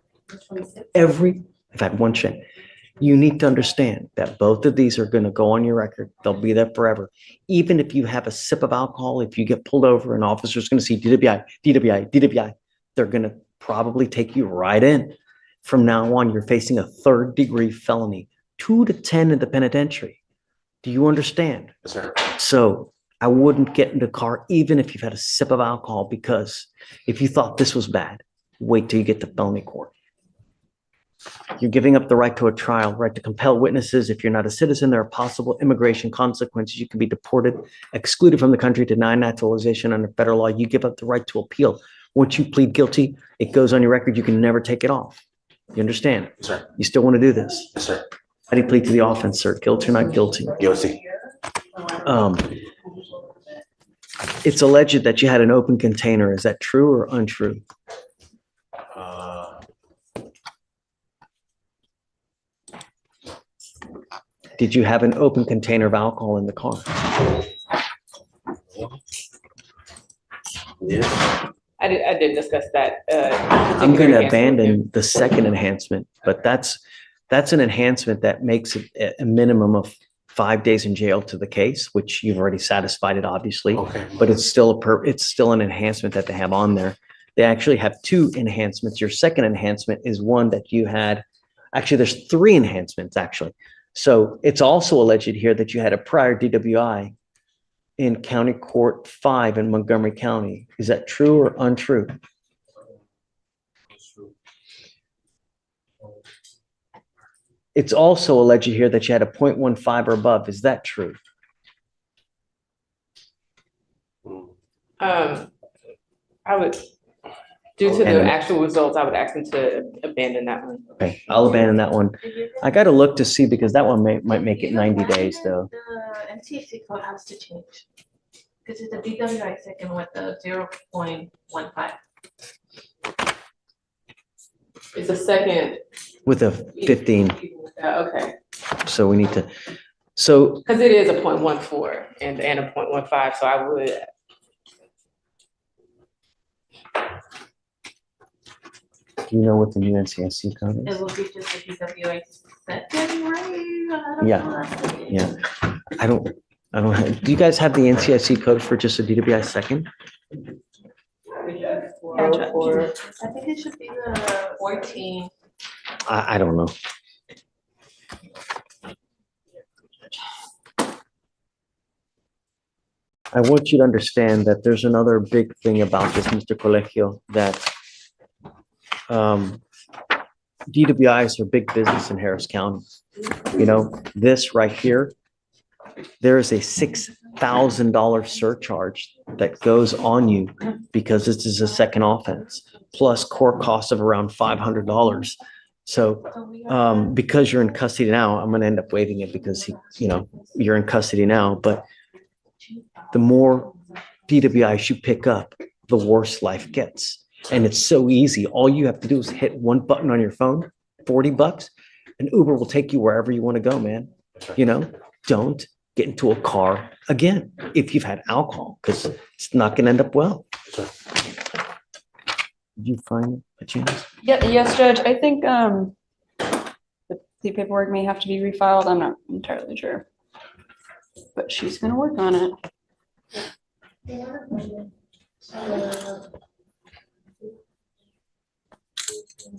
If I had one strand. You need to understand that both of these are going to go on your record. They'll be there forever. Even if you have a sip of alcohol, if you get pulled over, an officer's going to see DWI, DWI, DWI, they're going to probably take you right in. From now on, you're facing a 3rd-degree felony, 2 to 10 in the penitentiary. Do you understand? Yes, sir. So I wouldn't get in the car, even if you've had a sip of alcohol, because if you thought this was bad, wait till you get to felony court. You're giving up the right to a trial, right to compel witnesses. If you're not a citizen, there are possible immigration consequences. You can be deported, excluded from the country, denied naturalization under federal law. You give up the right to appeal. Once you plead guilty, it goes on your record. You can never take it off. You understand? Yes, sir. You still want to do this? Yes, sir. How do you plead to the offense, sir? Guilty or not guilty? Guilty. It's alleged that you had an open container. Is that true or untrue? Did you have an open container of alcohol in the car? Yeah. I did discuss that. I'm going to abandon the second enhancement, but that's an enhancement that makes it a minimum of 5 days in jail to the case, which you've already satisfied it, obviously. Okay. But it's still an enhancement that they have on there. They actually have 2 enhancements. Your second enhancement is one that you had. Actually, there's 3 enhancements, actually. So it's also alleged here that you had a prior DWI in County Court 5 in Montgomery County. Is that true or untrue? It's also alleged here that you had a 0.15 or above. Is that true? I would, due to the actual results, I would ask them to abandon that one. Okay, I'll abandon that one. I got to look to see because that one might make it 90 days though. The NCAC code has to change. Because it's a DWI second with a 0.15. It's a second. With a 15. Okay, So we need to, so because it is a 0.14 and a 0.15, so I would. do you know what the new NCIC code It is? will be just a DWI second, right? Yeah. I don't do you guys have the NCIC code for just a DWI second? I think it should be the 14. I don't know. I want you to understand that there's another big thing about this, Mr. Colegio, that DWIs are big business in Harris County. You know, this right here, there is a $6,000 surcharge that goes on you because this is a second offense, plus court costs of around $500. So because you're in custody now, I'm going to end up waiving it because you're in custody now. But the more DWIs you pick up, the worse life gets. And it's so easy. All you have to do is hit one button on your phone, $40, and Uber will take you wherever you want to go, man. Don't get into a car again if you've had alcohol, because it's not going to end up well. Did you find a chance? Yeah, yes, Judge. I think the paperwork may have to be refiled. I'm not entirely sure, but she's going to work on it.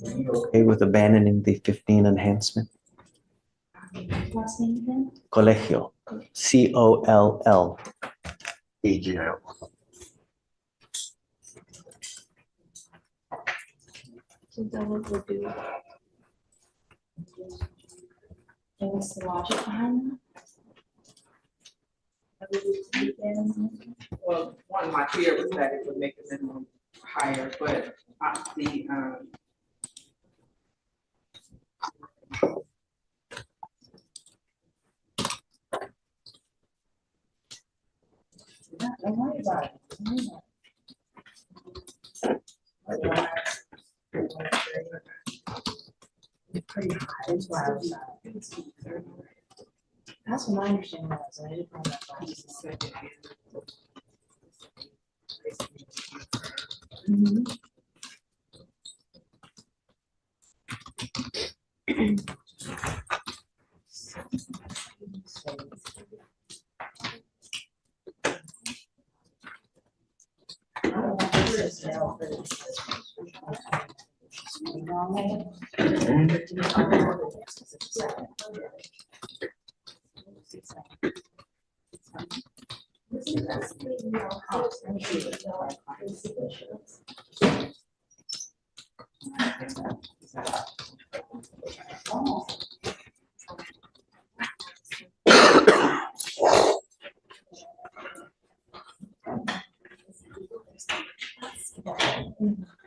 Are you okay with abandoning the 15 enhancement? Last name again? Colegio, COLL. EGL. So then what we'll do. And what's the logic behind that? Well, one of my fear was that it would make the minimum higher, but That's what my understanding was. I didn't know that.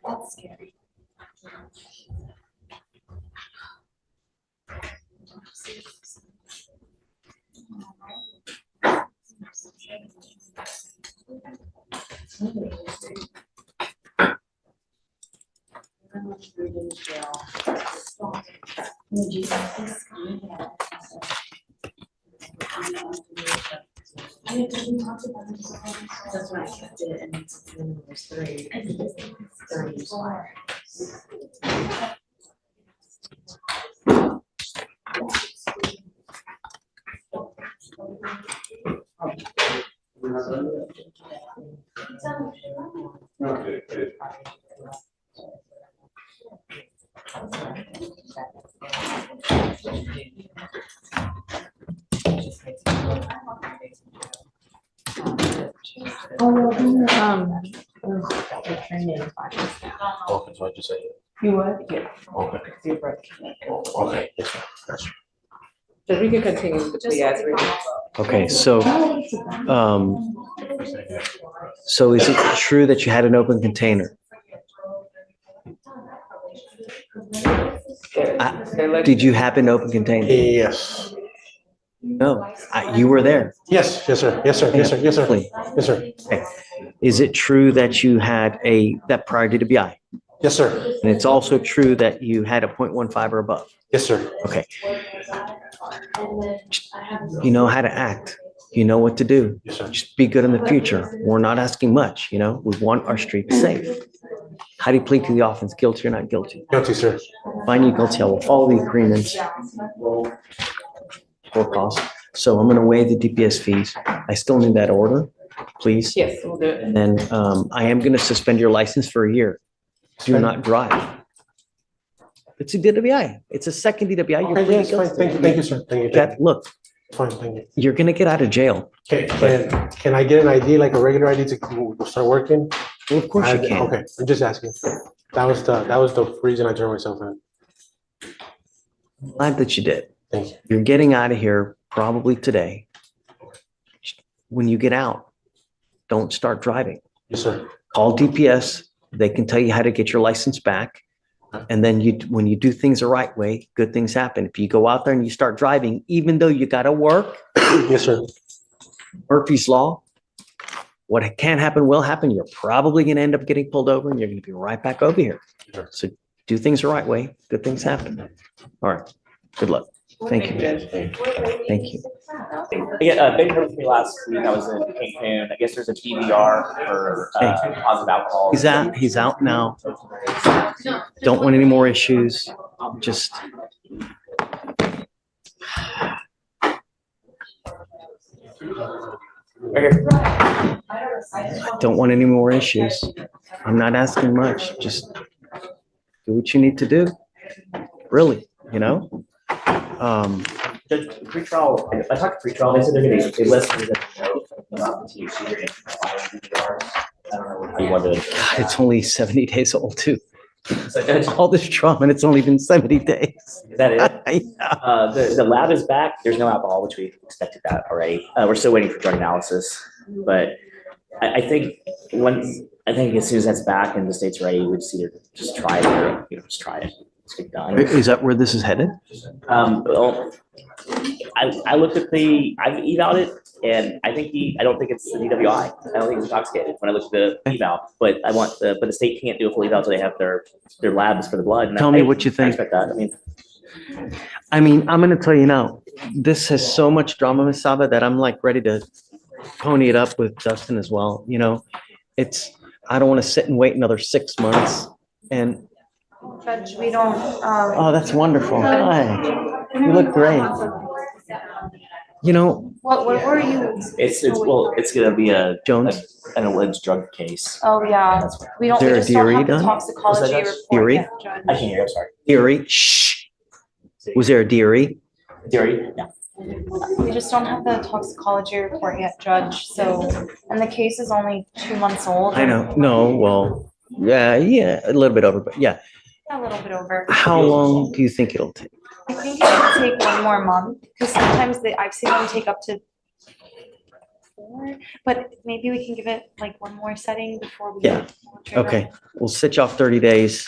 That's scary. That's when I kept it and it's when it was 3. 30 is why. Okay, so I just say. You would? Yeah. Okay. Okay. Yes, sir. Gotcha. So we can continue with the ads. Okay, so, so is it true that you had an open container? Did you have an open container? Yes. No, you were there. Yes, yes, sir. Yes, sir. Yes, sir. Yes, sir. Yes, sir. Okay. Is it true that you had that prior to DWI? Yes, sir. And it's also true that you had a 0.15 or above? Yes, sir. Okay. You know how to act. You know what to do. Yes, sir. Just be good in the future. We're not asking much, you know? We want our streets safe. How do you plead to the offense? Guilty or not guilty? Guilty, sir. Find you guilty. I will follow the agreements. For cost. So I'm going to waive the DPS fees. I still need that order, please. Yes, we'll do it. And then I am going to suspend your license for a year. Do not drive. It's a DWI. It's a second DWI. You're Okay, pleading yes, fine. guilty. Thank you. Thank you, sir. Thank you. That, look, Fine, thank you. you're going to get out of jail. Can I get an ID, like a regular ID to start working? Well, of course you can. Okay, I'm just asking. That was the reason I turned myself in. Glad that you did. Thank you. You're getting out of here probably today. When you get out, don't start driving. Yes, sir. Call DPS. They can tell you how to get your license back. And then when you do things the right way, good things happen. If you go out there and you start driving, even though you got to work. Yes, sir. Murphy's Law, what can't happen will happen. You're probably going to end up getting pulled over and you're going to be right back over here. Sure. So do things the right way. Good things happen. All right. Good luck. Thank you. Thank you. Yeah, they heard with me last week. I was in Cancun. I guess there's a PVR for positive alcohol. He's out now. Don't want any more issues. Just. Don't want any more issues. I'm not asking much. Just do what you need to do. Really, you know? Judge, pretrial, I talked to pretrial, they said they listed it about the THC. I don't know what you wanted. God, it's only 70 days old too. All this trauma and it's only been 70 days. Is that it? Yeah. The lab is back. There's no alcohol, which we expected that already. We're still waiting for drug analysis, but I think as soon as that's back and the state's ready, we'd just either just try it or, just try it. Let's get done. Is that where this is headed? Well, I looked at I've evaled it, and I don't think it's the DWI. I don't think it's intoxicated when I looked at the eval, but but the state can't do a full eval until they have their labs for the blood. And Tell me what you think. I expect that. I mean, I'm gonna tell you now, this has so much drama, Ms. Saba, that I'm like ready to pony it up with Dustin as well, you know? I don't wanna sit and wait another 6 months and, Judge, we don't, oh, that's wonderful. Hi, you look great. You know, what were you? It's gonna be Jones, an alleged drug case. Oh, yeah, we Is there a just don't DRE have the done? toxicology Judge? report DRE? yet, Judge. I can't hear, I'm sorry. DRE, shh. Was there a DRE? Theory? Yeah. We just don't have the toxicology report yet, Judge, so, and the case is only 2 months old. I know, no, well, yeah, a little bit over, but yeah. A little bit over. How long do you think it'll take? I think it should take 1 more month, because sometimes I've seen them take up to 4, but maybe we can give it like 1 more setting before we. Yeah, okay, we'll sit you off 30 days.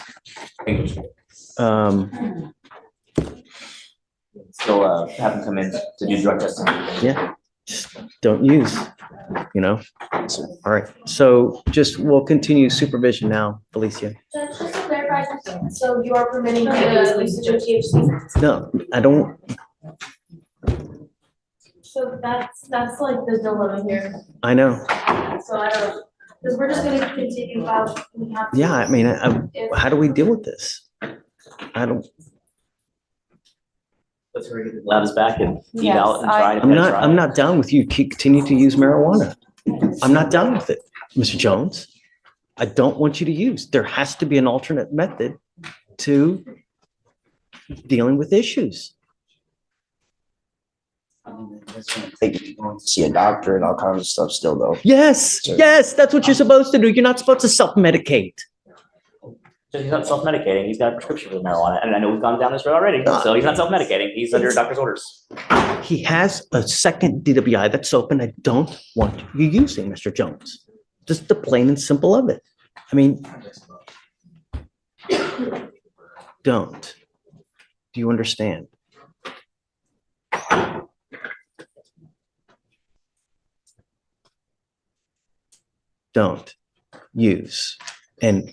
Still have them come in to do drug testing. Yeah, just don't use, you know? All right, so we'll continue supervision now, Felicia. Judge, just to clarify, so you are permitting the usage of THC? No, I don't, So that's like the dilemma here. I know. So I don't, because we're just gonna continue about, we have. Yeah, I mean, how do we deal with this? I don't, Let's get the labs back and Yes, eval and try. and I'm not down with you continue to use marijuana. I'm not down with it, Mr. Jones. I don't want you to use. There has to be an alternate method to dealing with issues. See a doctor and all kinds of stuff still though. Yes, yes, that's what you're supposed to do. You're not supposed to self-medicate. He's not self-medicating. He's got a prescription for marijuana. And I know we've gone down this road already. So he's not self-medicating. He's under a doctor's orders. He has a second DWI that's open. I don't want you using, Mr. Jones. Just the plain and simple of it. I mean, don't. Do you understand? Don't use and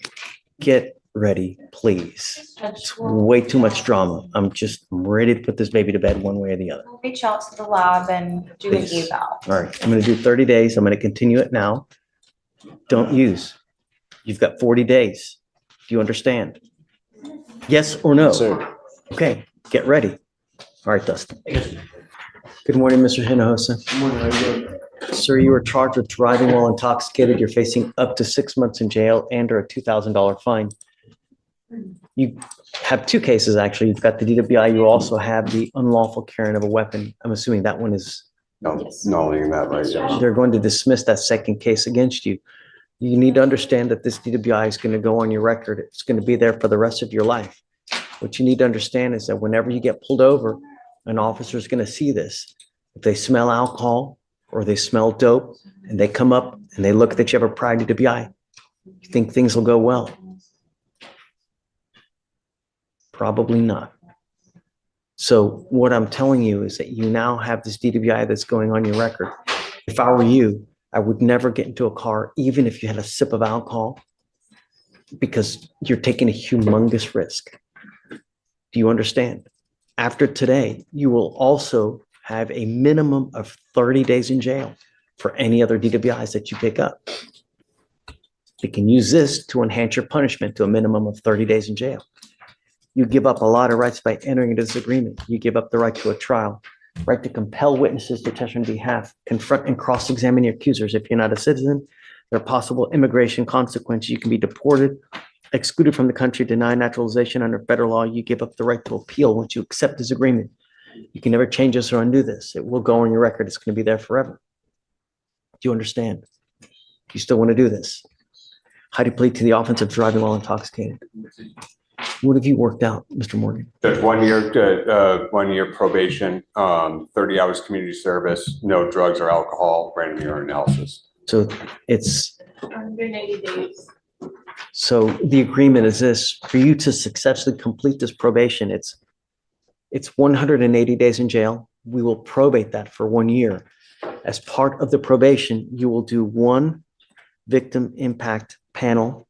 get ready, please. It's way too much drama. I'm ready to put this baby to bed one way or the other. We'll reach out to the lab and do an Please. eval. All right, I'm gonna do 30 days. I'm gonna continue it now. Don't use. You've got 40 days. Do you understand? Yes or no? Sir. Okay, get ready. All right, Dustin. Good morning, Mr. Hinojosa. Good morning, how you doing? Sir, you are charged with driving while intoxicated. You're facing up to 6 months in jail and or a $2,000 fine. You have 2 cases, actually. You've got the DWI. You also have the unlawful carrying of a weapon. I'm assuming that one is. No, in that right, yes. They're going to dismiss that second case against you. You need to understand that this DWI is going to go on your record. It's going to be there for the rest of your life. What you need to understand is that whenever you get pulled over, an officer is going to see this. If they smell alcohol or they smell dope and they come up and they look that you have a prior DWI, you think things will go well? Probably not. So what I'm telling you is that you now have this DWI that's going on your record. If I were you, I would never get into a car, even if you had a sip of alcohol, because you're taking a humongous risk. Do you understand? After today, you will also have a minimum of 30 days in jail for any other DWIs that you pick up. You can use this to enhance your punishment to a minimum of 30 days in jail. You give up a lot of rights by entering into this agreement. You give up the right to a trial, right to compel witnesses to testify on behalf, confront and cross-examine your accusers. If you're not a citizen, there are possible immigration consequences. You can be deported, excluded from the country, denied naturalization under federal law. You give up the right to appeal once you accept this agreement. You can never change this or undo this. It will go on your record. It's going to be there forever. Do you understand? You still want to do this? How do you plead to the offense of driving while intoxicated? What have you worked out, Mr. Morgan? That's 1 year, 1 year probation, 30 hours community service, no drugs or alcohol, random urine analysis. So it's 180 days. So the agreement is this: for you to successfully complete this probation, it's 180 days in jail, we will probate that for 1 year. As part of the probation, you will do one victim impact panel.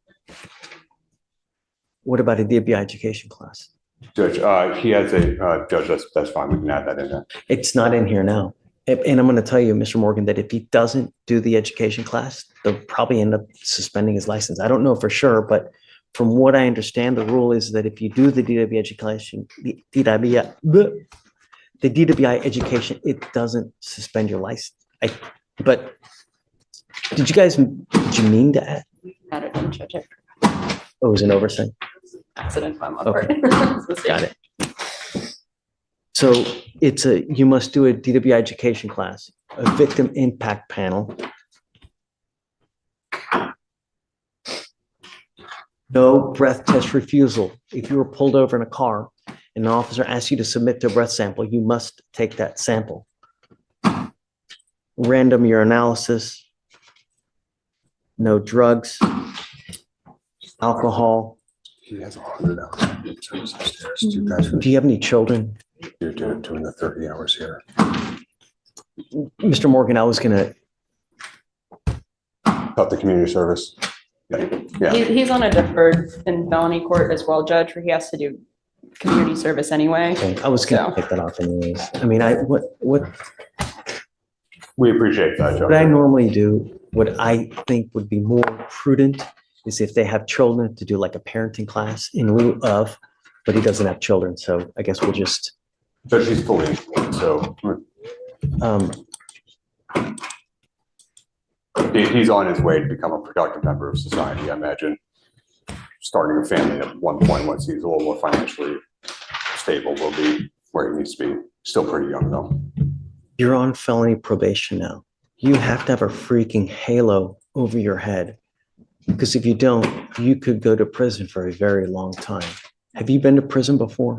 What about a DBI education class? Judge, he has a, Judge, that's fine. We can add that in there. It's not in here now. And I'm going to tell you, Mr. Morgan, that if he doesn't do the education class, they'll probably end up suspending his license. I don't know for sure, but from what I understand, the rule is that if you do the DWI education, the DWI education, it doesn't suspend your license. But did you mean to add? Added in, Judge. Oh, it was an oversight. Accident by my Okay. part. Got it. So you must do a DWI education class, a victim impact panel. No breath test refusal. If you were pulled over in a car and an officer asks you to submit to a breath sample, you must take that sample. Random urinalysis. No drugs, alcohol. He has 100 hours service upstairs. Two guys Do you have any children? You're doing the 30 hours here. Mr. Morgan, I was gonna. About the community service. Yeah. He's on a deferred in felony court as well, Judge, where he has to do community service anyway. Okay, I was gonna pick that off anyways. I mean, what We appreciate that, Judge. what I normally do, what I think would be more prudent is if they have children to do like a parenting class in lieu of, but he doesn't have children, so I guess we'll just. Judge, he's fully employed, so. He's on his way to become a productive member of society, I imagine. Starting a family at one point, once he's a little more financially stable, will be where he needs to be. Still pretty young though. You're on felony probation now. You have to have a freaking halo over your head. Because if you don't, you could go to prison for a very long time. Have you been to prison before?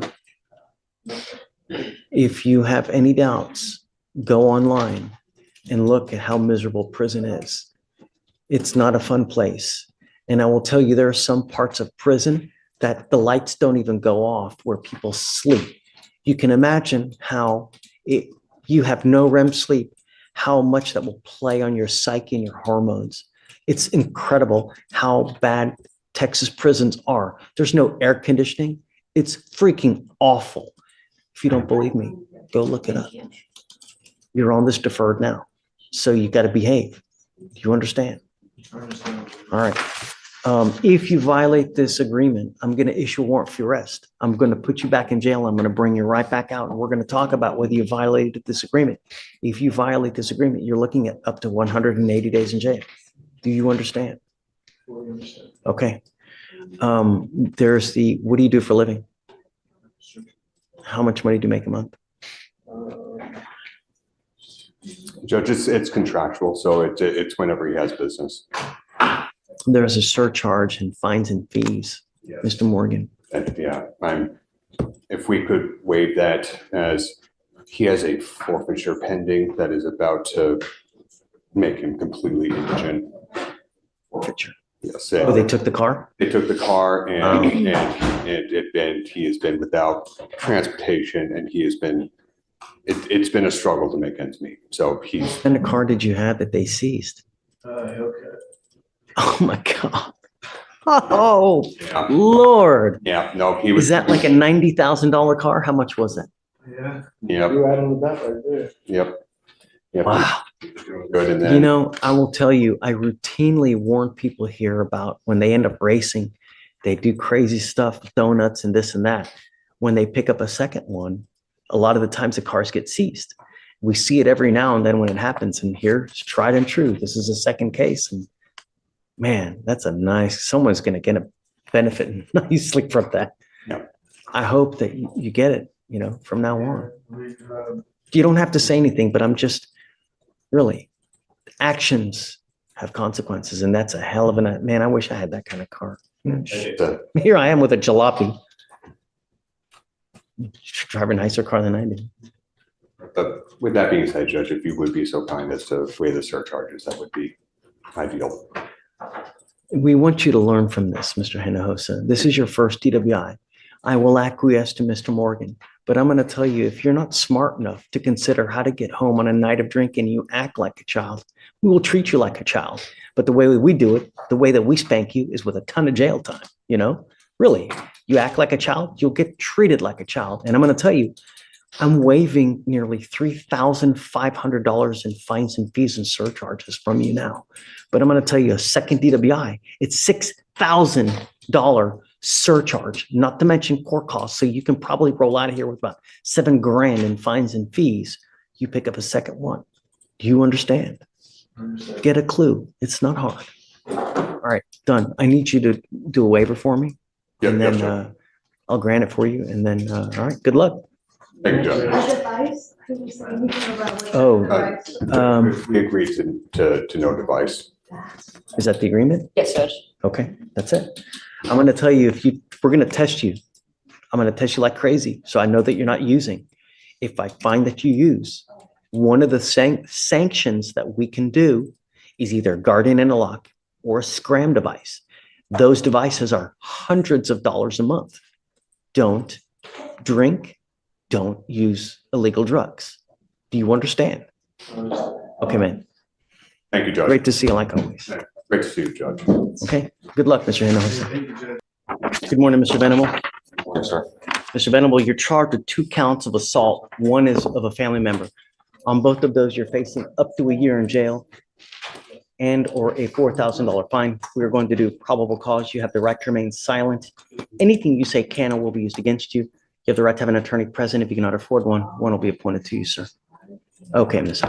If you have any doubts, go online and look at how miserable prison is. It's not a fun place. And I will tell you, there are some parts of prison that the lights don't even go off where people sleep. You can imagine how you have no REM sleep, how much that will play on your psyche and your hormones. It's incredible how bad Texas prisons are. There's no air conditioning. It's freaking awful. If you don't believe me, go look it up. You're on this deferred now, so you got to behave. Do you understand? All right. If you violate this agreement, I'm going to issue a warrant for your arrest. I'm going to put you back in jail. I'm going to bring you right back out, and we're going to talk about whether you violated this agreement. If you violate this agreement, you're looking at up to 180 days in jail. Do you understand? Okay. There's what do you do for a living? How much money do you make a month? Judge, it's contractual, so it's whenever he has business. There's a surcharge and fines and fees, yes. Mr. Morgan. Yeah, if we could waive that, as he has a forfeiture pending that is about to make him completely indigent. Forfeiture? Yes. Oh, they took the car? They took the car and he has been without transportation, and it's been a struggle to make ends meet. So What kind of car did you have that they seized? Okay. Oh my God. Oh, yeah. Lord. Yeah, no, he was. Is that like a $90,000 car? How much was that? Yeah. Yep. You had him with that right there. Yep. Wow. Good. And then, you know, I will tell you, I routinely warn people here about when they end up racing, they do crazy stuff, donuts and this and that. When they pick up a second one, a lot of the times the cars get seized. We see it every now and then when it happens. And here's tried and true. This is a second case. And man, that's someone's going to get a benefit nicely from that. Yeah. I hope that you get it, from now on. You don't have to say anything, but I'm just really, actions have consequences. And that's a hell of man, I wish I had that kind of car. Here I am with a jalopy. Drive a nicer car than I do. But with that being said, Judge, if you would be so kind as to waive the surcharges, that would be ideal. We want you to learn from this, Mr. Hinojosa. This is your first DWI. I will acquiesce to Mr. Morgan. But I'm going to tell you, if you're not smart enough to consider how to get home on a night of drinking, you act like a child, we will treat you like a child. But the way we do it, the way that we spank you is with a ton of jail time, you know? Really, you act like a child, you'll get treated like a child. And I'm going to tell you, I'm waiving nearly $3,500 in fines and fees and surcharges from you now. But I'm going to tell you, a second DWI, it's $6,000 surcharge, not to mention court costs. So you can probably roll out of here with about $7,000 in fines and fees. You pick up a second one. Do you understand? Get a clue. It's not hard. All right, done. I need you to do a waiver for me. Yeah, And yes, then sir. I'll grant it for you. And then, all right, good luck. Thank you, Judge. Oh, We agreed to no device. is that the agreement? Yes, Judge. Okay, that's it. I'm going to tell you, if we're going to test you, I'm going to test you like crazy. So I know that you're not using. If I find that you use, one of the sanctions that we can do is either a guardian interlock or a scram device. Those devices are hundreds of dollars a month. Don't drink, don't use illegal drugs. Do you understand? Okay, man. Thank you, Judge. Great to see you like always. Great to see you, Judge. Okay, good luck, Mr. Hinojosa. Good morning, Mr. Venable. Yes, sir. Mr. Venable, you're charged with 2 counts of assault. One is of a family member. On both of those, you're facing up to a year in jail and or a $4,000 fine. We are going to do probable cause. You have the right to remain silent. Anything you say can or will be used against you. You have the right to have an attorney present. If you cannot afford one, one will be appointed to you, sir. Okay, Ms.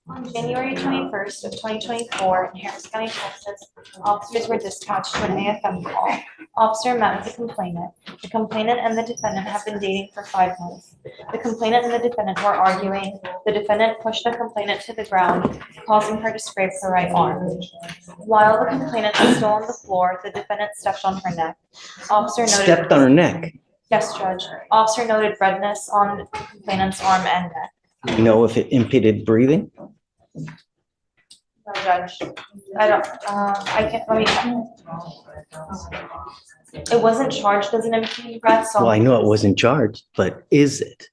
On January 21st of 2024 in Harris County, Texas, officers were dispatched to an AFM call. Officer met with the complainant. The complainant and the defendant have been dating for 5 months. The complainant and the defendant were arguing. The defendant pushed the complainant to the ground, causing her to scrape her right arm. While the complainant was still on the floor, the defendant stepped on her neck. Officer noted. Stepped on her neck. Yes, Judge. Officer noted redness on the complainant's arm and neck. You know if it impeded breathing? No, Judge. I don't, I can't, let me check. It wasn't charged as an impeding breath, so. Well, I know it wasn't charged, but is it?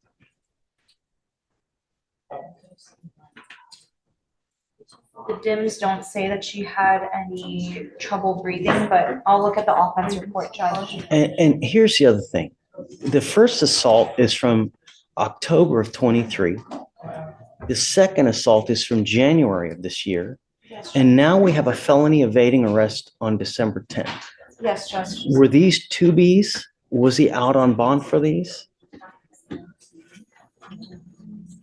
The DIMS don't say that she had any trouble breathing, but I'll look at the offense report, Judge. And here's the other thing. The first assault is from October of 23. The second assault is from January of this year. And now we have a felony evading arrest on December 10th. Yes, Judge. Were these 2Bs? Was he out on bond for these?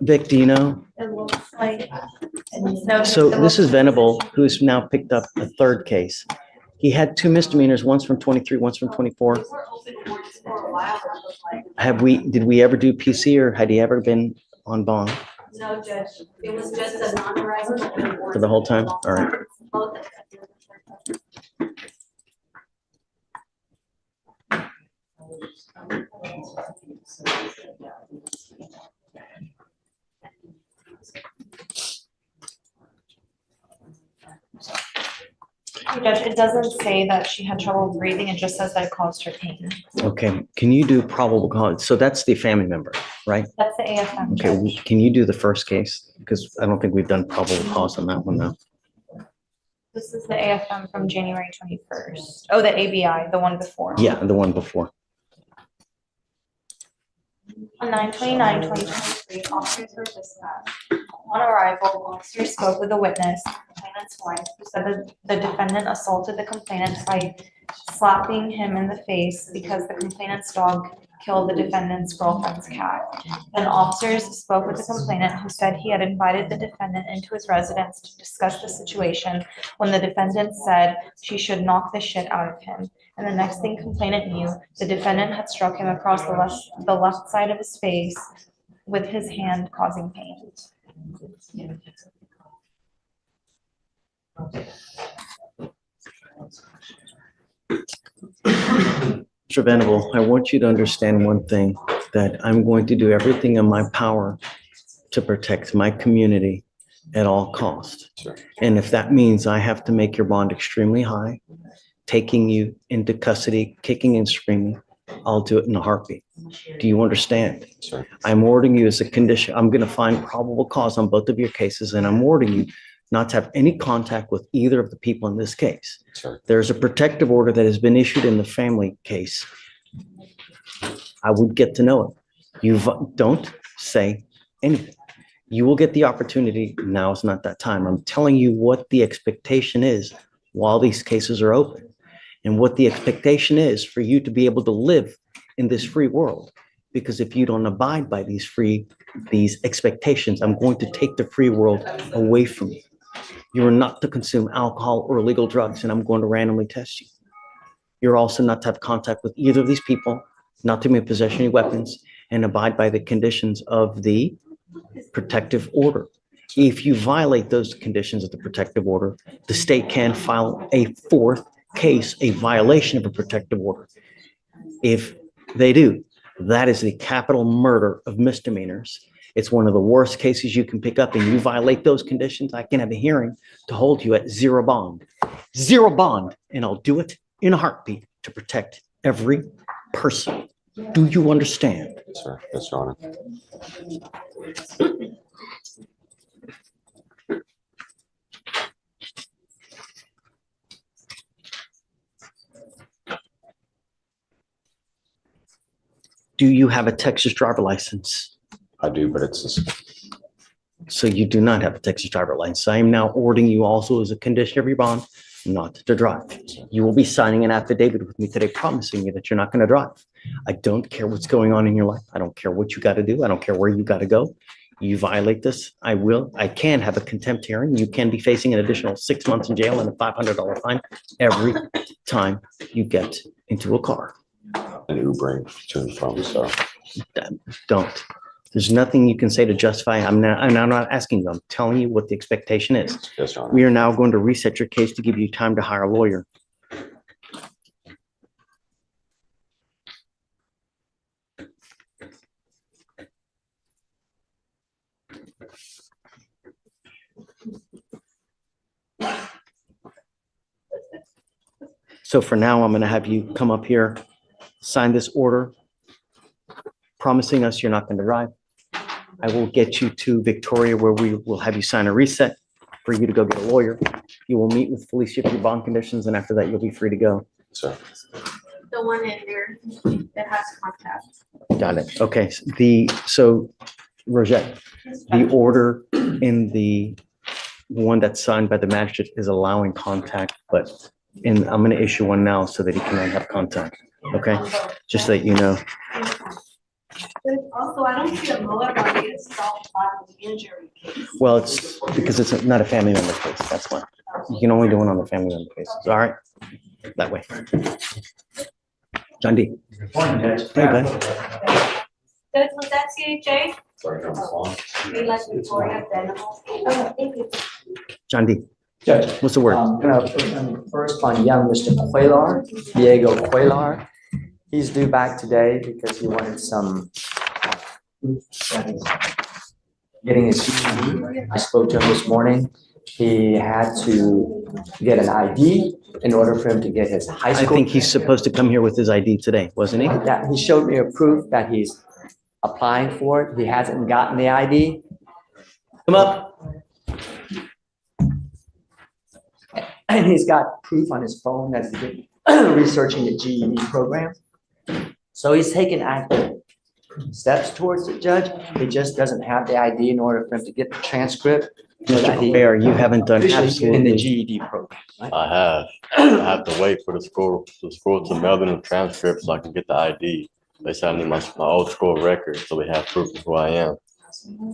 Vic, do you know? It looks like. No, So it this is looks- Venable, who's now picked up a 3rd case. He had 2 misdemeanors, one's from 23, one's from 24. Did we ever do PC or had he ever been on bond No, Judge. It was just a non-arrival. for the whole time? All right. Judge, it doesn't say that she had trouble breathing. It just says that it caused her pain. Okay, can you do probable cause? So that's the family member, right? That's the AFM. Okay, Judge. can you do the first case? Because I don't think we've done probable cause on that one though. This is the AFM from January 21st. Oh, the ABI, the one before. Yeah, the one before. On 9/29/2023, officers were dispatched. On arrival, officers spoke with the witness, the complainant's wife, who said that the defendant assaulted the complainant by slapping him in the face because the complainant's dog killed the defendant's girlfriend's cat. Then officers spoke with the complainant, who said he had invited the defendant into his residence to discuss the situation when the defendant said she should knock the shit out of him. And the next thing complainant knew, the defendant had struck him across the left side of his face with his hand, causing pain. Mr. Venable, I want you to understand one thing, that I'm going to do everything in my power to protect my community at all costs. Sure. And if that means I have to make your bond extremely high, taking you into custody, kicking and screaming, I'll do it in a heartbeat. Do you understand? Sir. I'm ordering you as a condition. I'm going to find probable cause on both of your cases, and I'm ordering you not to have any contact with either of the people in this case. Sir. There's a protective order that has been issued in the family case. I would get to know it. Don't say anything. You will get the opportunity. Now is not that time. I'm telling you what the expectation is while these cases are open, and what the expectation is for you to be able to live in this free world. Because if you don't abide by these expectations, I'm going to take the free world away from you. You are not to consume alcohol or illegal drugs, and I'm going to randomly test you. You're also not to have contact with either of these people, not to be in possession of any weapons, and abide by the conditions of the protective order. If you violate those conditions of the protective order, the state can file a fourth case, a violation of a protective order. If they do, that is the capital murder of misdemeanors. It's one of the worst cases you can pick up, and you violate those conditions, I can have a hearing to hold you at zero bond, and I'll do it in a heartbeat to protect every person. Do you understand? Yes, sir. Yes, Your Honor. Do you have a Texas driver license? I do, but it's So you do not have a Texas driver license. I am now ordering you also as a condition of your bond not to drive. You will be signing an affidavit with me today promising you that you're not going to drive. I don't care what's going on in your life. I don't care what you got to do. I don't care where you got to go. You violate this, I can have a contempt hearing. You can be facing an additional 6 months in jail and a $500 fine every time you get into a car. an Ubering to and from, so. Don't. There's nothing you can say to justify. I'm not asking you. I'm telling you what the expectation is. Yes, Your Honor. We are now going to reset your case to give you time to hire a lawyer. So for now, I'm going to have you come up here, sign this order, promising us you're not going to drive. I will get you to Victoria, where we will have you sign a reset for you to go get a lawyer. You will meet with Fleischer for your bond conditions, and after that, you'll be free to go. Sir. The one in there that has contact. Got it. Okay. So Rosette, the order in the one that's signed by the magistrate is allowing contact, but I'm going to issue one now so that he cannot have contact. Okay? Just so that you know. Also, I don't see a motive on the assault violence injury case. Well, it's because it's not a family member case. That's why. You can only do one on the family member cases. All right? That way. John D. Good morning, Judge. Hey, bud. Judge, was that CHA? Sorry, I'm on. We like Victoria Venable. Okay, thank you. John D. Judge. What's the word? First on young Mr. Cuellar, Diego Cuellar. He's due back today because he wanted some getting his GED. I spoke to him this morning. He had to get an ID in order for him to get his high school. I think he's supposed to come here with his ID today, wasn't he? Yeah, he showed me a proof that he's applying for it. He hasn't gotten the ID. Come up. And he's got proof on his phone that he's been researching the GED program. So he's taking active steps towards the judge. He just doesn't have the ID in order for him to get the transcript. Mr. Colbert, you haven't done In the absolutely. GED program. Right? I have to wait for the school to mail in the transcript so I can get the ID. They said I need my old school record so we have proof of who I am.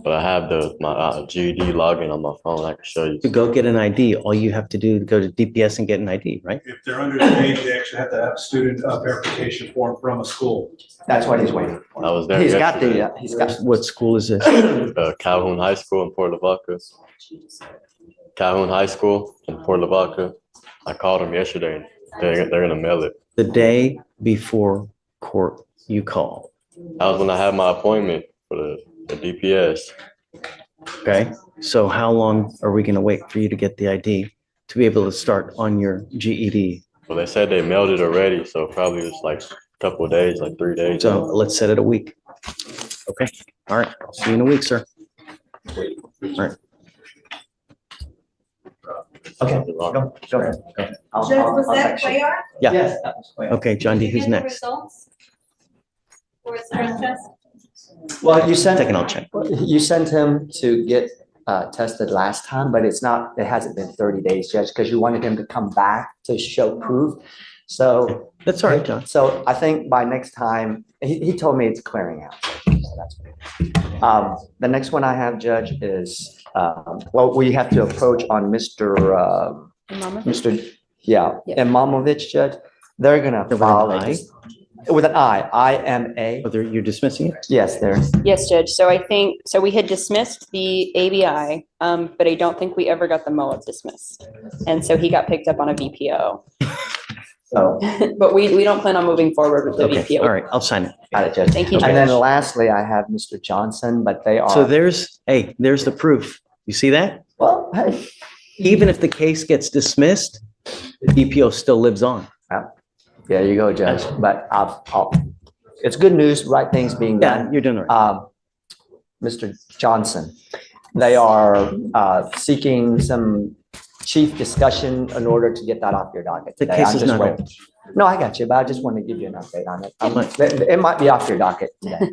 But I have my GED login on my phone. I can show you. To go get an ID, all you have to do is go to DPS and get an ID, right? If they're under the age, they actually have to have a student verification form from a school. That's what he's waiting for. I was there He's got yesterday. the, he's got. What school is this? Calhoun High School in Port Lavaca. Calhoun High School in Port Lavaca. I called them yesterday. And they're gonna mail it. The day before court, you call. That was when I had my appointment for the DPS. Okay, so how long are we gonna wait for you to get the ID to be able to start on your GED? Well, they said they mailed it already, so probably it's like couple of days, like 3 days. So let's set it a week. Okay, all right, I'll see you in a week, sir. All right. Okay, go ahead. Was that Cuellar? Yeah. Yes, that was Cuellar. Okay, John D, who's next? Results? For his drug test? Well, you sent, Second, I'll check. you sent him to get tested last time, but it hasn't been 30 days, Judge, because you wanted him to come back to show proof. So. That's all right, John. So I think by next time, he told me it's clearing out. So that's good. The next one I have, Judge, is, well, we have to approach on Mr. Yeah, Imamovich, Judge. They're gonna file I? with an IMA. Whether you're dismissing it? Yes, there's. Yes, Judge. So I think, so we had dismissed the ABI, but I don't think we ever got the MOA dismissed. And so he got picked up on a VPO. So. But we don't plan on moving forward with the Okay, VPO. all right, I'll sign it. Got it, Judge. Thank you, And then Judge. lastly, I have Mr. Johnson, but they are. So there's the proof. You see that? Well, hey. Even if the case gets dismissed, the DPO still lives on. There you go, Judge. But it's good news, right things being done. Yeah, you're doing it right. Mr. Johnson, they are seeking some chief discussion in order to get that off your docket The today. case I'm is just not waiting. No, I got you, but I just want to give you an update on it. It might be off your docket today.